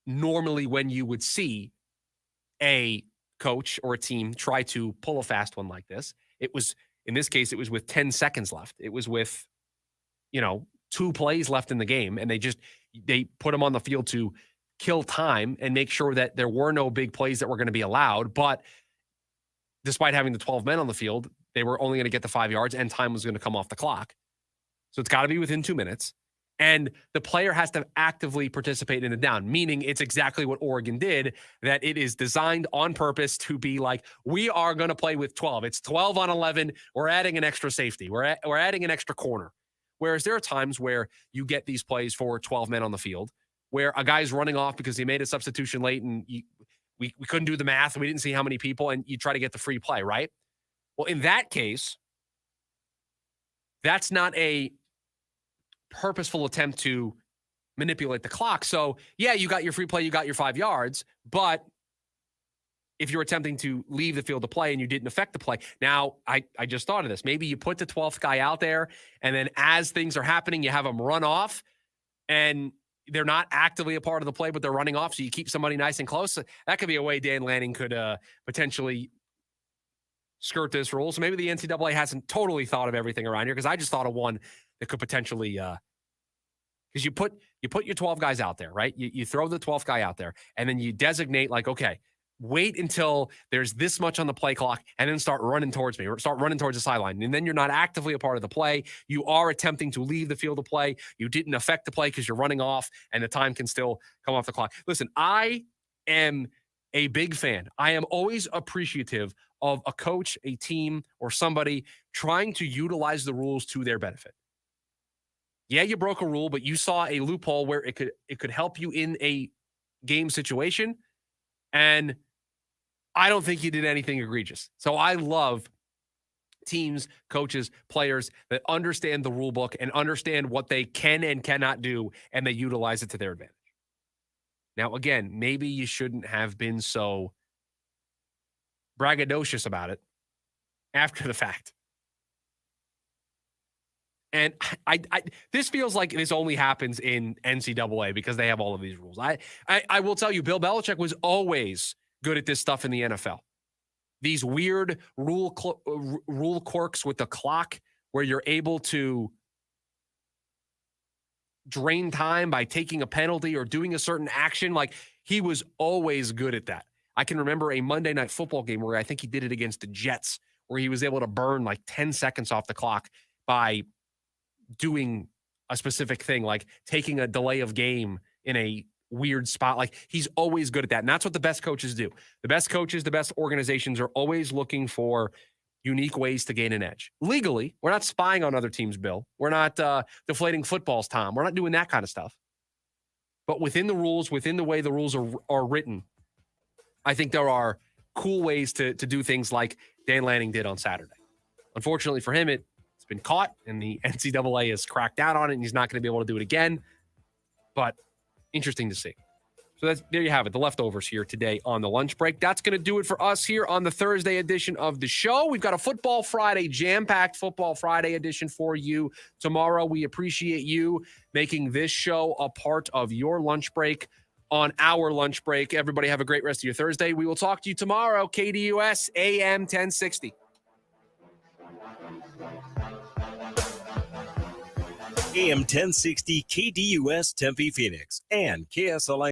normally when you would see a coach or a team try to pull a fast one like this. It was, in this case, it was with 10 seconds left. It was with, 2 plays left in the game, and they put them on the field to kill time and make sure that there were no big plays that were going to be allowed. But despite having the 12 men on the field, they were only going to get the 5 yards and time was going to come off the clock. So it's got to be within 2 minutes. And the player has to actively participate in the down, meaning it's exactly what Oregon did, that it is designed on purpose to be like, we are going to play with 12. It's 12 on 11. We're adding an extra safety. We're adding an extra corner. Whereas there are times where you get these plays for 12 men on the field where a guy's running off because he made a substitution late and we couldn't do the math. We didn't see how many people, and you try to get the free play, right? Well, in that case, that's not a purposeful attempt to manipulate the clock. So yeah, you got your free play, you got your 5 yards, but if you're attempting to leave the field to play and you didn't affect the play, now I just thought of this. Maybe you put the 12th guy out there, and then as things are happening, you have them run off, and they're not actively a part of the play, but they're running off. So you keep somebody nice and close. That could be a way Dan Lanning could potentially skirt this rule. So maybe the NCAA hasn't totally thought of everything around here, because I just thought of one that could potentially, because you put your 12 guys out there, right? You throw the 12th guy out there, and then you designate like, okay, wait until there's this much on the play clock and then start running towards me, or start running towards the sideline. And then you're not actively a part of the play. You are attempting to leave the field of play. You didn't affect the play because you're running off and the time can still come off the clock. Listen, I am a big fan. I am always appreciative of a coach, a team, or somebody trying to utilize the rules to their benefit. Yeah, you broke a rule, but you saw a loophole where it could help you in a game situation. And I don't think you did anything egregious. So I love teams, coaches, players that understand the rule book and understand what they can and cannot do, and they utilize it to their advantage. Now, again, maybe you shouldn't have been so braggadocious about it after the fact. And I this feels like this only happens in NCAA because they have all of these rules. I will tell you, Bill Belichick was always good at this stuff in the NFL. These weird rule quirks with the clock where you're able to drain time by taking a penalty or doing a certain action. Like, he was always good at that. I can remember a Monday Night Football game where I think he did it against the Jets, where he was able to burn like 10 seconds off the clock by doing a specific thing, like taking a delay of game in a weird spot. Like, he's always good at that. And that's what the best coaches do. The best coaches, the best organizations are always looking for unique ways to gain an edge. Legally, we're not spying on other teams, Bill. We're not deflating footballs, Tom. We're not doing that kind of stuff. But within the rules, within the way the rules are written, I think there are cool ways to do things like Dan Lanning did on Saturday. Unfortunately for him, it's been caught, and the NCAA has cracked down on it, and he's not going to be able to do it again. But interesting to see. So there you have it, the leftovers here today on the lunch break. That's going to do it for us here on the Thursday edition of the show. We've got a Football Friday, jam-packed Football Friday edition for you tomorrow. We appreciate you making this show a part of your lunch break on our lunch break. Everybody have a great rest of your Thursday. We will talk to you tomorrow, KDUS AM 1060. AM 1060 KDUS Tempe Phoenix and KSLA